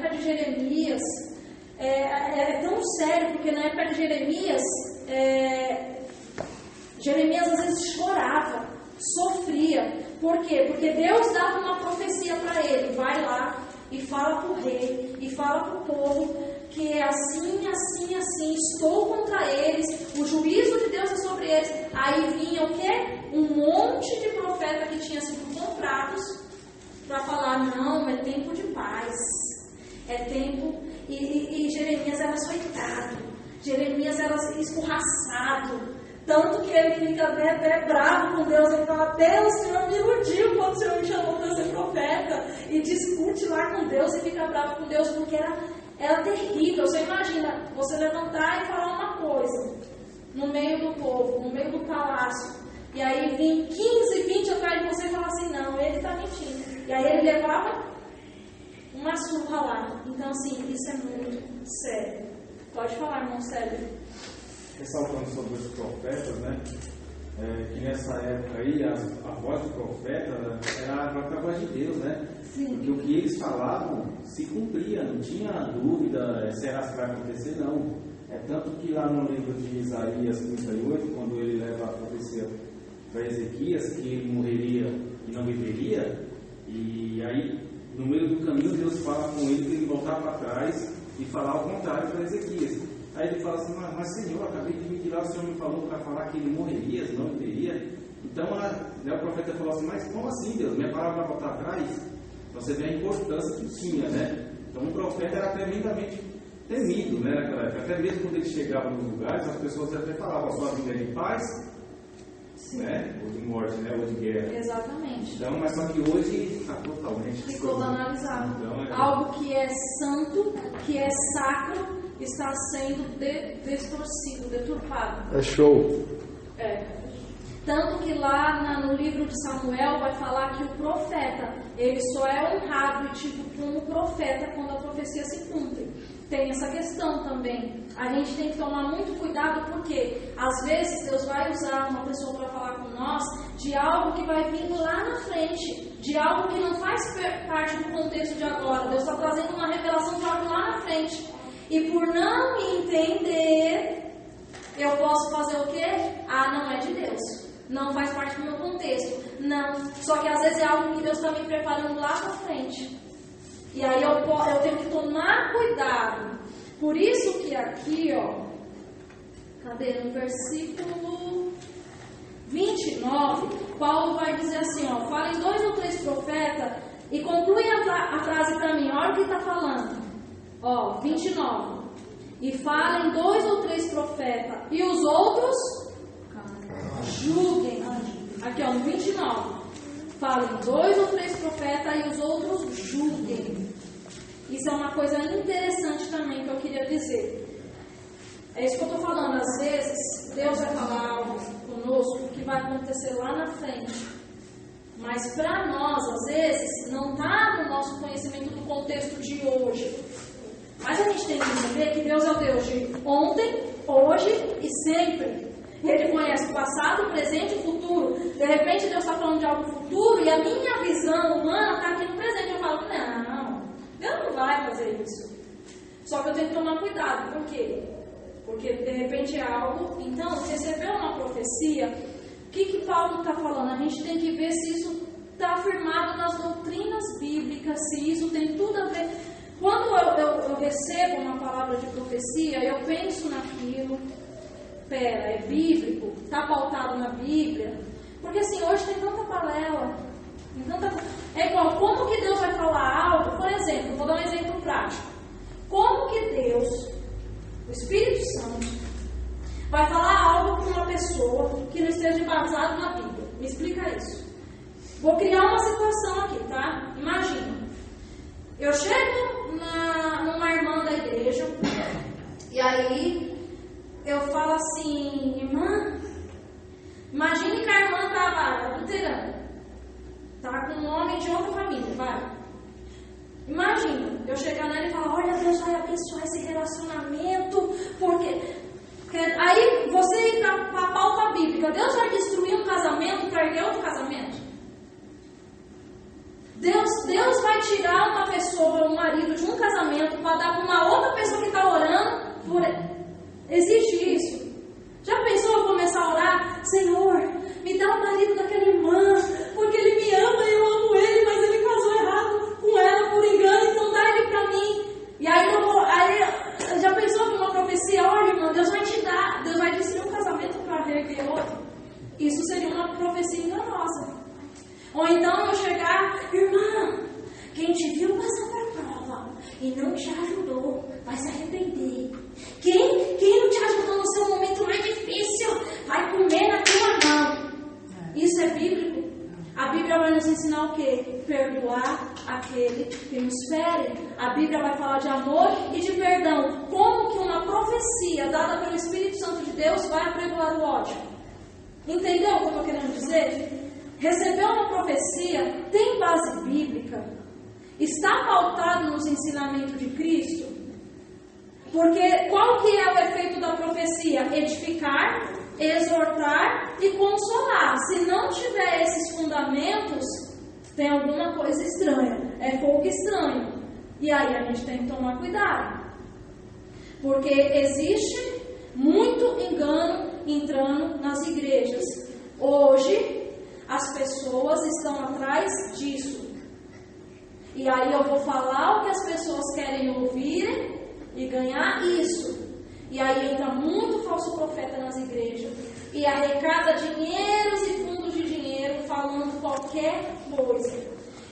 C: de Jeremias, é tão sério, porque na época de Jeremias, Jeremias às vezes chorava, sofria. Por quê? Porque Deus dava uma profecia para ele: vai lá e fala para o rei, e fala para o povo, que é assim, assim, assim, estou contra eles, o juízo de Deus é sobre eles. Aí vinha o quê? Um monte de profeta que tinha sido comprados para falar: não, é tempo de paz, é tempo. E Jeremias era açoitado, Jeremias era escorraçado, tanto que ele fica até bravo com Deus. Ele fala: Deus, o Senhor me iludiu quando o Senhor me chamou para ser profeta, e discute lá com Deus e fica bravo com Deus, porque era terrível. Você imagina você levantar e falar uma coisa no meio do povo, no meio do palácio, e aí vem 15, 20 atrás de você e falar assim: não, ele está mentindo. E aí ele levava uma surra lá. Então, assim, isso é muito sério. Pode falar, irmão Sérgio.
B: Ressaltando sobre os profetas, né? Que nessa época aí, a voz do profeta era a própria voz de Deus, né?
C: Sim.
B: Porque o que eles falavam se cumpria, não tinha dúvida se era vai acontecer, não. É tanto que lá no livro de Isaías 38, quando ele leva a profecia para Ezequias, que ele morreria e não viveria, e aí no meio do caminho Deus fala com ele que ele voltar para trás e falar ao contrário para Ezequias. Aí ele fala assim: mas Senhor, acabei de me tirar, o Senhor me falou para falar que ele morreria, não viveria. Então o profeta falou assim: mas como assim, Deus? Minha palavra vai voltar atrás? Então você vê a importância que tinha, né? Então o profeta era tremendamente temido, né, naquela época. Até mesmo quando ele chegava nos lugares, as pessoas até falavam: a sua vida é de paz, né? Ou de morte, né? Ou de guerra.
C: Exatamente.
B: Então, mas só que hoje está totalmente
C: ficou banalizado.
B: Então,
C: algo que é santo, que é sacro, está sendo distorcido, deturpado.
F: É show.
C: Tanto que lá no livro de Samuel vai falar que o profeta, ele só é honrado e tido como profeta quando a profecia se cumpre. Tem essa questão também. A gente tem que tomar muito cuidado, porque às vezes Deus vai usar uma pessoa para falar com nós de algo que vai vir lá na frente, de algo que não faz parte do contexto de agora. Deus está trazendo uma revelação de algo lá na frente. E por não entender, eu posso fazer o quê? Não é de Deus. Não faz parte do meu contexto. Não. Só que às vezes é algo que Deus está me preparando lá para frente. E aí eu tenho que tomar cuidado. Por isso que aqui, cadê? No versículo 29, Paulo vai dizer assim, falem 2 ou 3 profetas e conclui a frase para mim. Olha o que está falando. 29. E falem 2 ou 3 profetas e os outros julguem. Aqui, no 29. Falem 2 ou 3 profetas e os outros julguem. Isso é uma coisa interessante também que eu queria dizer. É isso que eu estou falando. Às vezes, Deus vai falar algo conosco que vai acontecer lá na frente. Mas para nós, às vezes, não está no nosso conhecimento do contexto de hoje. Mas a gente tem que entender que Deus é o Deus de ontem, hoje e sempre. Ele conhece o passado, o presente e o futuro. De repente Deus está falando de algo futuro e a minha visão humana está aqui no presente. Eu falo: não, Deus não vai fazer isso. Só que eu tenho que tomar cuidado. Por quê? Porque de repente é algo. Então, recebeu uma profecia. O que Paulo está falando? A gente tem que ver se isso está afirmado nas doutrinas bíblicas, se isso tem tudo a ver. Quando eu recebo uma palavra de profecia, eu penso naquilo. É bíblico? Está pautado na Bíblia? Porque assim, hoje tem tanta balela. É igual, como que Deus vai falar algo? Por exemplo, vou dar um exemplo prático. Como que Deus, o Espírito Santo, vai falar algo para uma pessoa que não esteja embasado na Bíblia? Me explica isso. Vou criar uma situação aqui, tá? Imagina. Eu chego numa irmã da igreja e aí eu falo assim: irmã, imagine que a irmã estava adulterando, tá com um homem de outra família, vai. Imagina, eu chegar nela e falar: olha, Deus vai abençoar esse relacionamento, porque aí você ir para a pauta bíblica, Deus vai destruir um casamento para erguer outro casamento? Deus vai Existe isso. Já pensou eu começar a orar? Senhor, me dá o marido daquela irmã, porque ele me ama e eu amo ele, mas ele casou errado com ela por engano, então dá ele pra mim. E aí, já pensou que uma profecia? Olha, irmã, Deus vai te dar, Deus vai destruir um casamento para reerguer outro. Isso seria uma profecia enganosa. Ou então eu chegar, irmã, quem te viu passando a prova e não te ajudou, vai se arrepender. Quem não te ajudou no seu momento mais difícil, vai comer na tua mão. Isso é bíblico? A Bíblia vai nos ensinar o quê? Perdoar aquele que nos fere. A Bíblia vai falar de amor e de perdão. Como que uma profecia dada pelo Espírito Santo de Deus vai apregoar o ódio? Entendeu o que eu estou querendo dizer? Receber uma profecia tem base bíblica? Está pautado nos ensinamentos de Cristo? Porque qual que é o efeito da profecia? Edificar, exortar e consolar. Se não tiver esses fundamentos, tem alguma coisa estranha. É fogo estranho. E aí a gente tem que tomar cuidado. Porque existe muito engano entrando nas igrejas. Hoje, as pessoas estão atrás disso. E aí eu vou falar o que as pessoas querem ouvir e ganhar isso. E aí entra muito falso profeta nas igrejas e arrecada dinheiros e fundos de dinheiro falando qualquer coisa.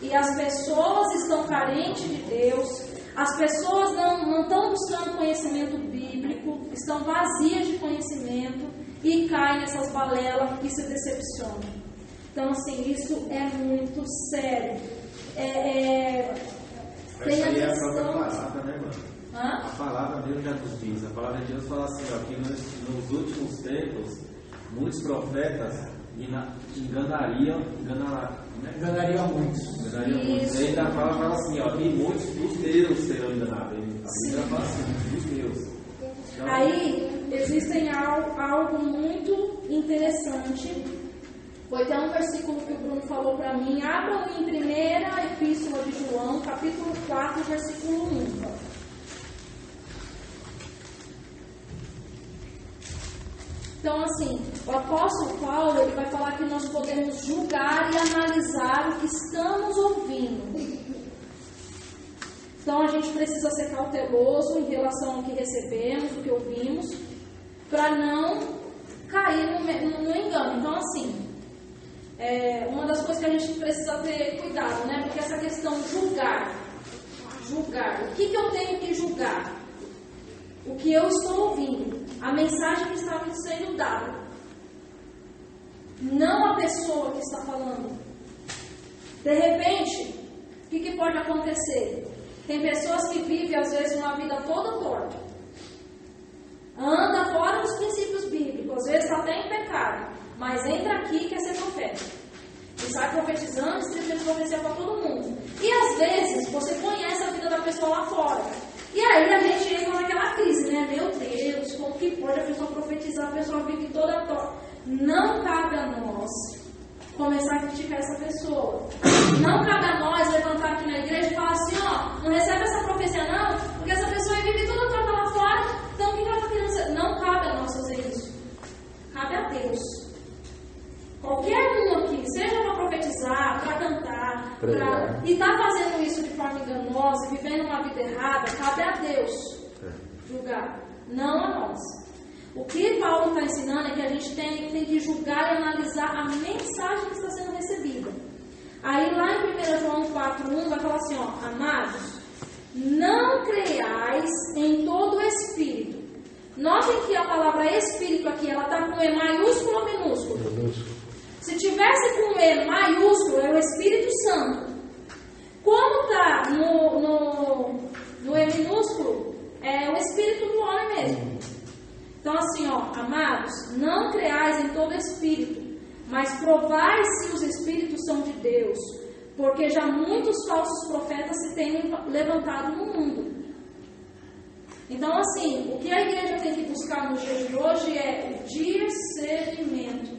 C: E as pessoas estão carentes de Deus, as pessoas não estão buscando conhecimento bíblico, estão vazias de conhecimento e caem nessas balelas e se decepcionam. Então, assim, isso é muito sério. Tem a questão...
B: palavra, né, mano? A palavra de Deus já nos diz. A palavra de Deus fala assim, ó, que nos últimos tempos, muitos profetas enganariam muitos. E ainda a palavra fala assim, ó, e muitos dos teus serão enganados. A Bíblia fala assim, dos teus. Então,
C: aí, existem algo muito interessante. Foi até um versículo que o Bruno falou para mim. Abram em 1ª Epístola de João, capítulo 4, versículo 1. Então, assim, o apóstolo Paulo, ele vai falar que nós podemos julgar e analisar o que estamos ouvindo. Então, a gente precisa ser cauteloso em relação ao que recebemos, o que ouvimos, para não cair no engano. Então, assim, uma das coisas que a gente precisa ter cuidado, né? Porque essa questão julgar, o que eu tenho que julgar? O que eu estou ouvindo, a mensagem que está me sendo dada, não a pessoa que está falando. De repente, o que pode acontecer? Tem pessoas que vivem, às vezes, uma vida toda torta, anda fora dos princípios bíblicos, às vezes está até em pecado, mas entra aqui e quer ser profeta. E sai profetizando, distribuindo profecia para todo mundo. E às vezes, você conhece a vida da pessoa lá fora. E aí a gente entra naquela crise, né? Meu Deus, como que pode a pessoa profetizar, a pessoa vive toda torta? Não cabe a nós começar a criticar essa pessoa. Não cabe a nós levantar aqui na igreja e falar assim, ó, não recebe essa profecia não, porque essa pessoa vive toda torta lá fora, então o que ela está querendo dizer? Não cabe a nós fazer isso. Cabe a Deus. Qualquer um aqui, seja para profetizar, para cantar, e está fazendo isso de forma enganosa, vivendo uma vida errada, cabe a Deus julgar, não a nós. O que Paulo está ensinando é que a gente tem que julgar e analisar a mensagem que está sendo recebida. Aí lá em 1 João 4,1 vai falar assim, ó, amados, não creiais em todo o Espírito. Notem que a palavra Espírito aqui, ela está com E maiúsculo ou minúsculo? Se tivesse com E maiúsculo, é o Espírito Santo. Como está no E minúsculo, é o Espírito do homem mesmo. Então assim, ó, amados, não creais em todo Espírito, mas provai se os Espíritos são de Deus, porque já muitos falsos profetas se têm levantado no mundo. Então assim, o que a igreja tem que buscar nos dias de hoje é o discernimento.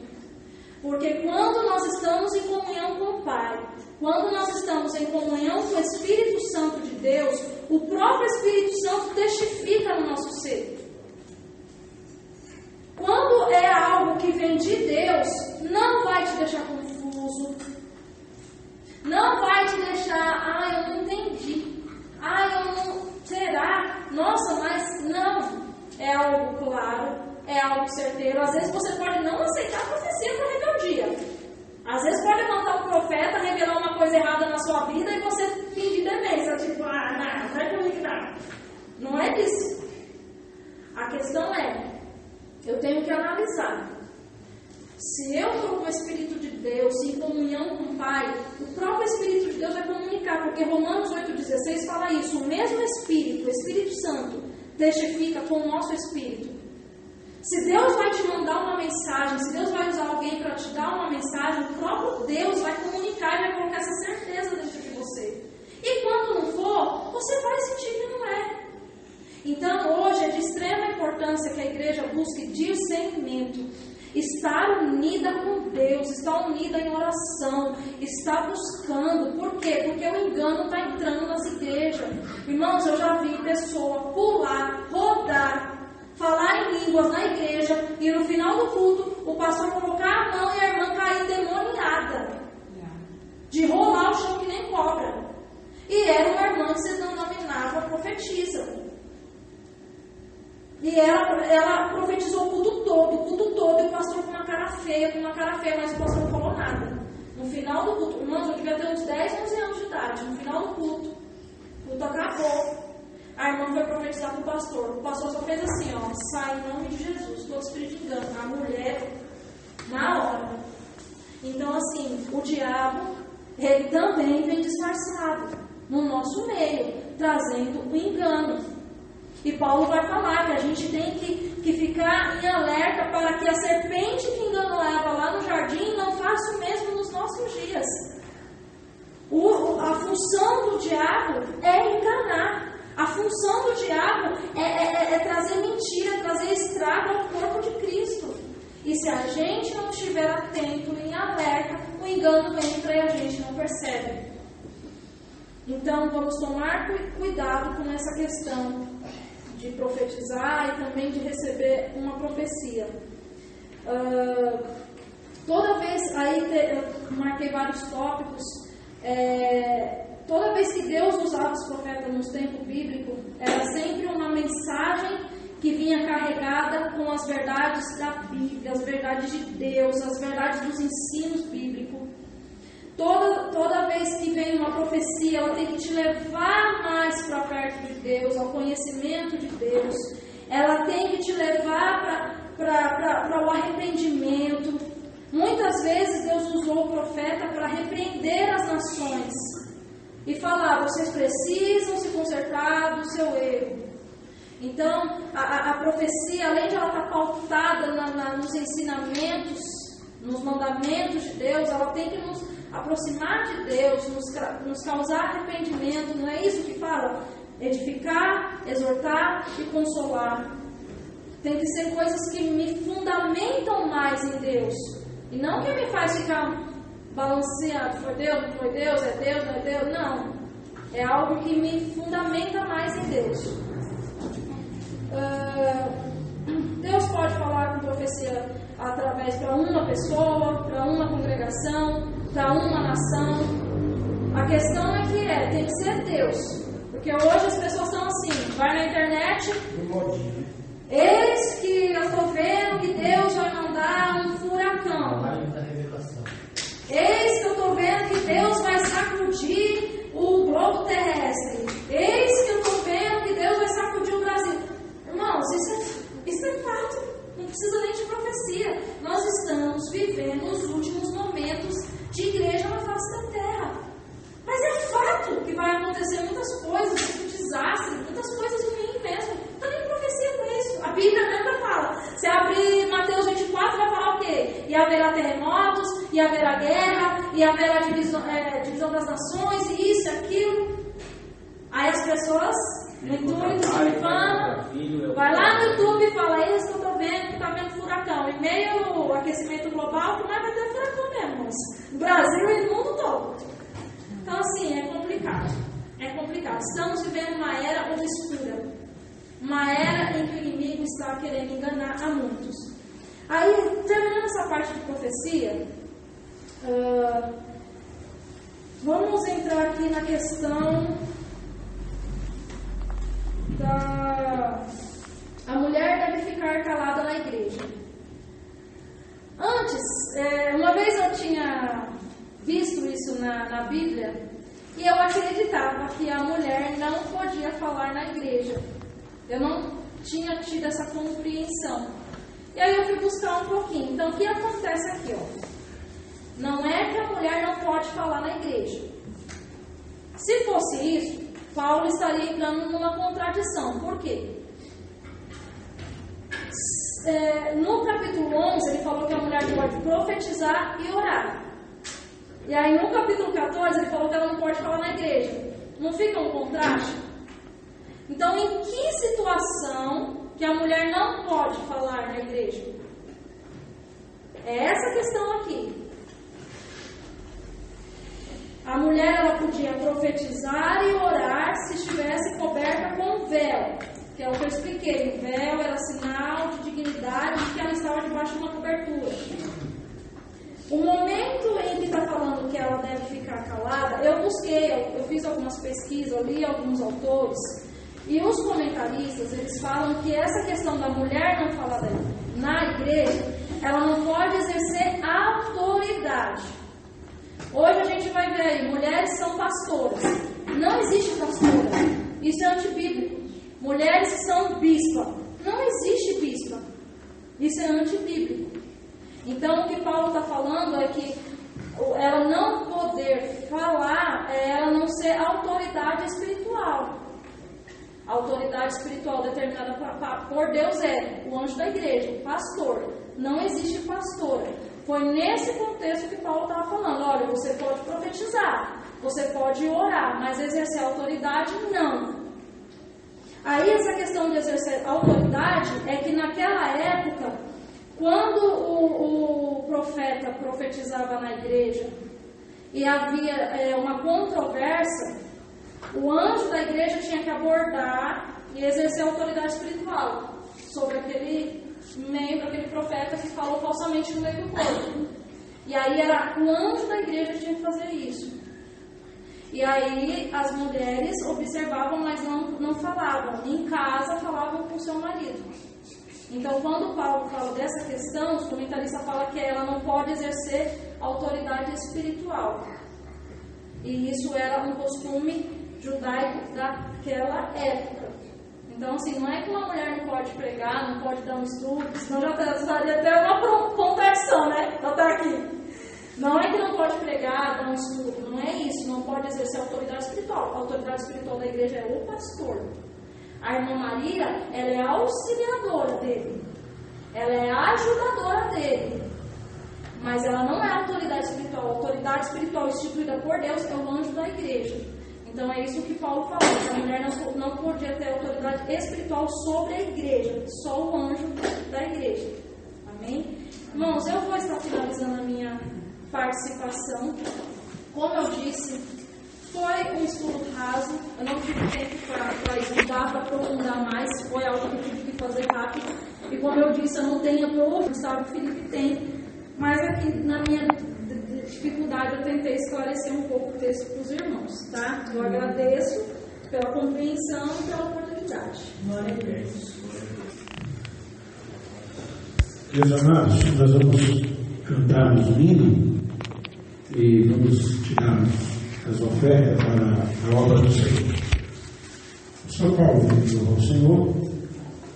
C: Porque quando nós estamos em comunhão com o Pai, quando nós estamos em comunhão com o Espírito Santo de Deus, o próprio Espírito Santo testifica no nosso ser. deixar confuso. Não vai te deixar, eu não entendi. Eu não... Será? Nossa, mas não. É algo claro, é algo certeiro. Às vezes você pode não aceitar a profecia por rebeldia. Às vezes pode levantar um profeta, revelar uma coisa errada na sua vida e você fingir demência. Tipo, não é comigo não. Não é isso. A questão é, eu tenho que analisar. Se eu estou com o Espírito de Deus, em comunhão com o Pai, o próprio Espírito de Deus vai comunicar, porque Romanos 8,16 fala isso. O mesmo Espírito, o Espírito Santo, testifica com o nosso Espírito. Se Deus vai te mandar uma mensagem, se Deus vai usar alguém para te dar uma mensagem, o próprio Deus vai comunicar e vai colocar essa certeza dentro de você. E quando não for, você vai sentir que não é. Então, hoje é de extrema importância que a igreja busque discernimento. Estar unida com Deus, estar unida em oração, estar buscando. Por quê? Porque o engano está entrando nas igrejas. Irmãos, eu já vi pessoa pular, rodar, falar em línguas na igreja e no final do culto o pastor colocar a mão e a irmã cair demoniada, de rolar o chão que nem cobra. E era uma irmã que se denominava profetisa. E ela profetizou o culto todo, e o pastor com uma cara feia, mas o pastor não falou nada. No final do culto, irmãos, eu devia ter uns 10, 11 anos de idade. No final do culto, o culto acabou. A irmã foi profetizar para o pastor só fez assim, sai em nome de Jesus, todo espírito de engano. A mulher, na hora. Então, assim, o diabo, ele também vem disfarçado no nosso meio, trazendo o engano. E Paulo vai falar que a gente tem que ficar em alerta para que a serpente que enganou Eva lá no jardim não faça o mesmo nos nossos dias. A função do diabo é enganar. A função do diabo é trazer mentira, trazer estrago ao corpo de Cristo. E se a gente não estiver atento, em alerta, o engano entra e a gente não percebe. Então vamos tomar cuidado com essa questão de profetizar e também de receber uma profecia. Toda vez, aí eu marquei vários tópicos, toda vez que Deus usava os profetas no tempo bíblico, era sempre uma mensagem que vinha carregada com as verdades da Bíblia, as verdades de Deus, as verdades dos ensinos bíblicos. Toda vez que vem uma profecia, ela tem que te levar mais para perto de Deus, ao conhecimento de Deus. Ela tem que te levar para o arrependimento. Muitas vezes Deus usou o profeta para repreender as nações e falar: vocês precisam se consertar do seu erro. Então, a profecia, além de ela estar pautada nos ensinamentos, nos mandamentos de Deus, ela tem que nos aproximar de Deus, nos causar arrependimento. Não é isso que fala? Edificar, exortar e consolar. Tem que ser coisas que me fundamentam mais em Deus, e não que me faz ficar balanceado. Foi Deus, não foi Deus, é Deus, não é Deus. Não, é algo que me fundamenta mais em Deus. Deus pode falar com profecia através para uma pessoa, para uma congregação, para uma nação. A questão é que tem que ser Deus. Porque hoje as pessoas estão assim, vai na internet, eis que eu estou vendo que Deus vai mandar um furacão. Eis que eu estou vendo que Deus vai sacudir o globo terrestre. Eis que eu estou vendo que Deus vai sacudir o Brasil. Irmãos, isso é fato. Não precisa nem de profecia. Nós estamos vivendo os últimos momentos de igreja na face da terra. Mas é fato que vai acontecer muitas coisas, muito desastre, muitas coisas ruins mesmo. Não tem nem profecia para isso. A Bíblia mesmo fala. Se abrir Mateus 24, vai falar o quê? E haverá terremotos, e haverá guerra, e haverá divisão das nações, e isso, aquilo. Aí as pessoas, no intuito de fama, vai lá no YouTube e fala: é isso que eu estou vendo, que está vendo furacão. Em meio ao aquecimento global, que vai ter furacão mesmo, mas no Brasil e no mundo todo. Então, assim, é complicado. É complicado. Estamos vivendo uma era obscura. Uma era em que o inimigo está querendo enganar a muitos. Aí, terminando essa parte de profecia, Vamos entrar aqui na questão a mulher deve ficar calada na igreja. Antes, uma vez eu tinha visto isso na Bíblia e eu acreditava que a mulher não podia falar na igreja. Eu não tinha tido essa compreensão. E aí eu fui buscar um pouquinho. Então, o que acontece aqui? Não é que a mulher não pode falar na igreja. Se fosse isso, Paulo estaria entrando numa contradição. Por quê? No capítulo 11, ele falou que a mulher pode profetizar e orar. E aí no capítulo 14, ele falou que ela não pode falar na igreja. Não fica um contraste? Então, em que situação que a mulher não pode falar na igreja? É essa questão aqui. A mulher ela podia profetizar e orar se estivesse coberta com véu, que é o que eu expliquei. O véu era sinal de dignidade de que ela estava debaixo de uma cobertura. O momento em que está falando que ela deve ficar calada, eu busquei, eu fiz algumas pesquisas, eu li alguns autores, e os comentaristas, eles falam que essa questão da mulher não falar na igreja, ela não pode exercer autoridade. Hoje a gente vai ver aí, mulheres são pastoras. Não existe pastora. Isso é antibíblico. Mulheres são bispa. Não existe bispa. Isso é antibíblico. Então o que Paulo está falando é que ela não poder falar é ela não ser autoridade espiritual. A autoridade espiritual determinada por Deus é o anjo da igreja, o pastor. Não existe pastora. Foi nesse contexto que Paulo estava falando. Olha, você pode profetizar, você pode orar, mas exercer autoridade, não. Aí essa questão de exercer autoridade é que naquela época, quando o profeta profetizava na igreja e havia uma controvérsia, o anjo da igreja tinha que abordar e exercer autoridade espiritual sobre aquele membro, aquele profeta que falou falsamente no meio do povo. E aí era o anjo da igreja que tinha que fazer isso. E aí as mulheres observavam, mas não falavam. Em casa falavam com o seu marido. Então quando Paulo fala dessa questão, os comentaristas falam que ela não pode exercer autoridade espiritual. E isso era um costume judaico daquela época. Então, assim, não é que uma mulher não pode pregar, não pode dar um estudo, senão já estaria até uma contradição, né? Ela está aqui. Não é que não pode pregar, dar um estudo, não é isso, não pode exercer autoridade espiritual. A autoridade espiritual da igreja é o pastor. A irmã Maria, ela é a auxiliadora dele, ela é a ajudadora dele, mas ela não é a autoridade espiritual. A autoridade espiritual instituída por Deus é o anjo da igreja. Então é isso que Paulo falou, que a mulher não podia ter autoridade espiritual sobre a igreja, só o anjo da igreja. Amém? Irmãos, eu vou estar finalizando a minha participação. Como eu disse, foi um estudo raso, eu não tive tempo para estudar, para aprofundar mais, foi algo que eu tive que fazer rápido. E como eu disse, eu não tenho o sabe, o Felipe tem, mas aqui na minha dificuldade eu tentei esclarecer um pouco o texto para os irmãos, tá? Eu agradeço pela compreensão e pela oportunidade.
D: Glória a Deus.
F: Meus amados, nós vamos cantarmos o hino e vamos tirar as ofertas para a obra do Senhor. O São Paulo pediu ao Senhor,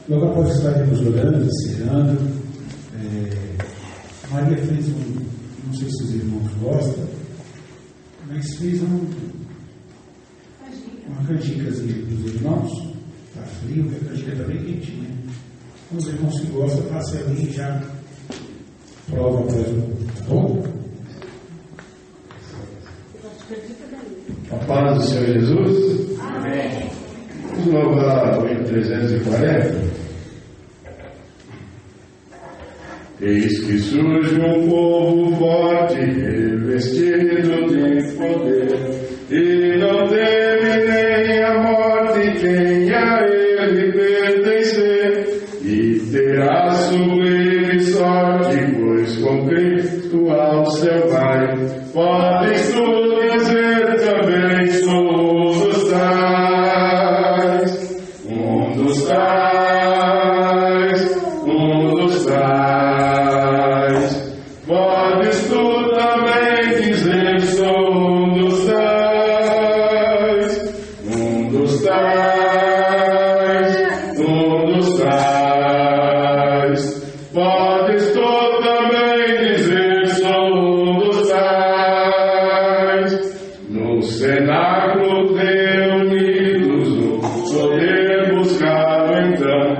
F: logo após estarmos orando, encerrando, Maria fez não sei se os irmãos gostam, mas fez uma canticazinha para os irmãos. Está frio, a canjica está bem quentinha. Os irmãos que gostam, passem ali e já prova para o tá bom?
G: A paz do Senhor Jesus.
B: Amém.
G: Vamos louvar o hino 340. Eis que surge um povo forte, revestido de poder, e não teme nem a morte quem a ele pertencer, e terá sublime sorte, pois com Cristo ao céu vai. Podes tu dizer também, sou dos tais, dos tais, dos tais. Podes tu também dizer, sou dos tais, dos tais, dos tais. Podes tu também dizer, sou dos tais. No cenáculo reunidos, no poder buscar então,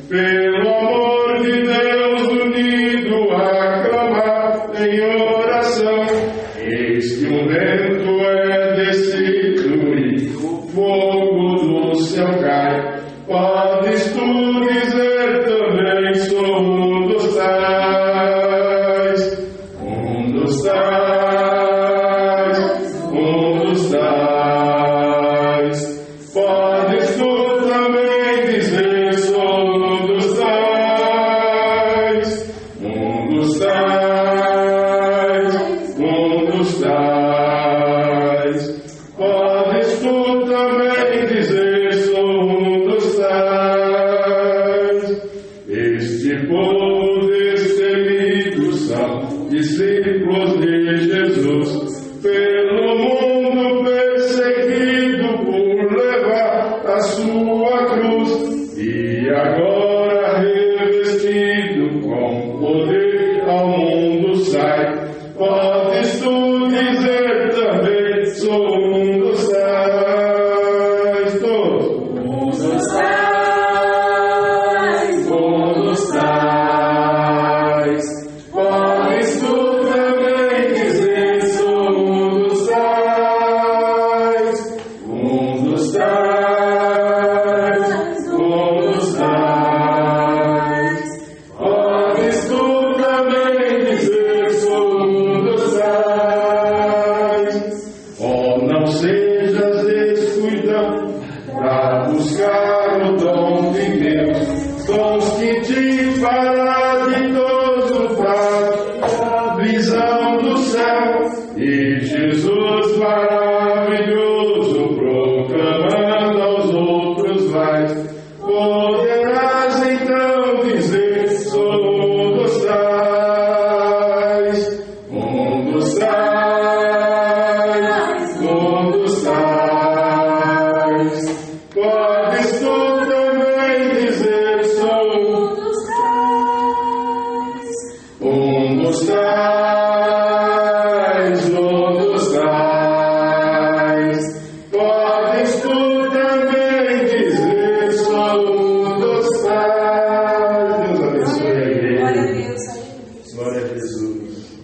G: pelo amor de Deus unido a clamar em oração. Eis que um vento é descido e o fogo do céu cai. Podes tu dizer também, sou dos tais, dos tais, dos tais. Podes tu também dizer, sou dos tais, dos tais, dos tais. Podes tu também dizer, sou dos tais. Este povo destemido são discípulos de Jesus, pelo mundo perseguido por levar a sua cruz, e agora revestido com poder ao mundo sai. Podes tu dizer também, sou dos tais, todos. Dos tais, dos tais. Podes tu também dizer, sou dos tais, dos tais, dos tais. Podes tu também dizer, sou dos tais. Oh, não sejas descuidado pra buscar o dom de Deus, dons que te fará ditoso pra visão do céu, e Jesus maravilhoso proclamando aos outros vais. Poderás então dizer, sou dos tais, dos tais, dos tais. Podes tu também dizer, sou dos tais, dos tais, dos tais. Podes tu também dizer, sou dos tais. Deus abençoe a igreja. Glória a Jesus.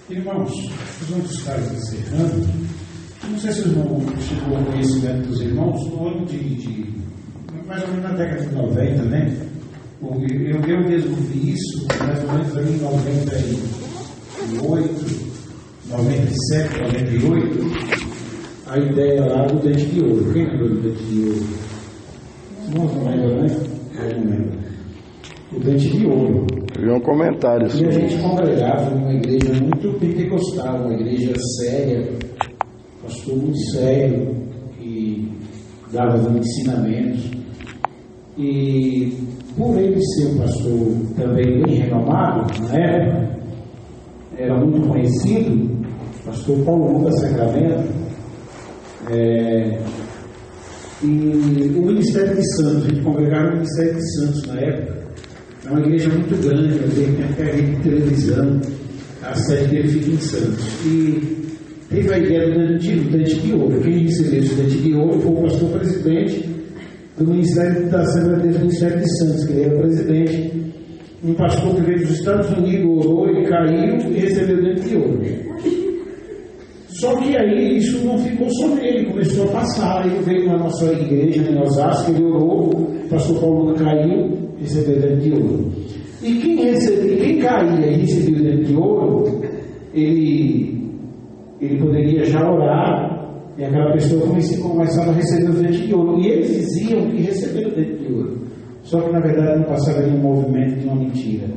F: Irmãos, nós vamos estar encerrando. Não sei se o irmão chegou ao conhecimento dos irmãos, no ano de mais ou menos na década de 90, né? Eu mesmo vi isso, mais ou menos ali em 98, 97, 98, a ideia lá do dente de ouro. Quem lembra do dente de ouro? Não lembra, né? Eu não lembro. O dente de ouro.
G: Eu vi um comentário
F: E a gente congregava numa igreja muito pentecostal, uma igreja séria, pastor muito sério, que dava ensinamentos. E por ele ser um pastor também bem renomado na época, era muito conhecido, pastor Paulo Lucas Sacramento, e o Ministério de Santos, a gente congregava no Ministério de Santos na época. É uma igreja muito grande, tem até rede de televisão, a sede dele fica em Santos. E teve a ideia do dente de ouro. Quem recebeu esse dente de ouro foi o pastor presidente do Ministério da Assembleia do Ministério de Santos, que ele era presidente. Um pastor que veio dos Estados Unidos, orou e caiu e recebeu o dente de ouro. Só que aí isso não ficou só nele, começou a passar. Ele veio na nossa igreja em Osasco, ele orou, o pastor Paulo caiu, recebeu o dente de ouro. E quem caía e recebia o dente de ouro, ele poderia já orar, e aquela pessoa começava a receber o dente de ouro. E eles diziam que receberam o dente de ouro. Só que na verdade não passava de um movimento de uma mentira.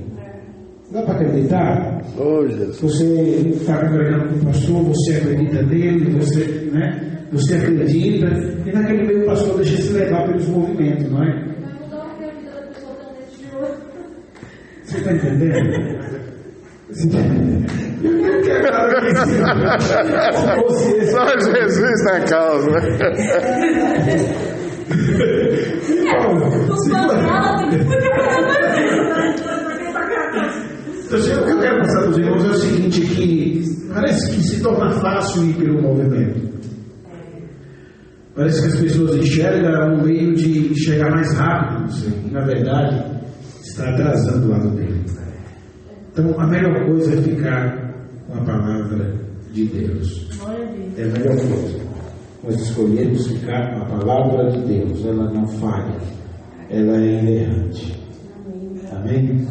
F: Dá para acreditar?
G: Oh, Jesus.
F: Você está congregando com o pastor, você acredita nele, você acredita, e naquele meio o pastor deixa se levar pelos movimentos, não é?
C: Vai mudar o que a vida da pessoa tão dentro de outro.
F: Você está entendendo? Você está entendendo? Eu quero você.
G: Só Jesus na causa.
F: Então, o que eu quero passar para os irmãos é o seguinte, que parece que se torna fácil ir pelo movimento. Parece que as pessoas enxergam um meio de chegar mais rápido, e na verdade está atrasando o lado dele. Então a melhor coisa é ficar com a palavra de Deus. É a melhor coisa. Nós escolhemos ficar com a palavra de Deus. Ela não falha. Ela é inerrante. Amém?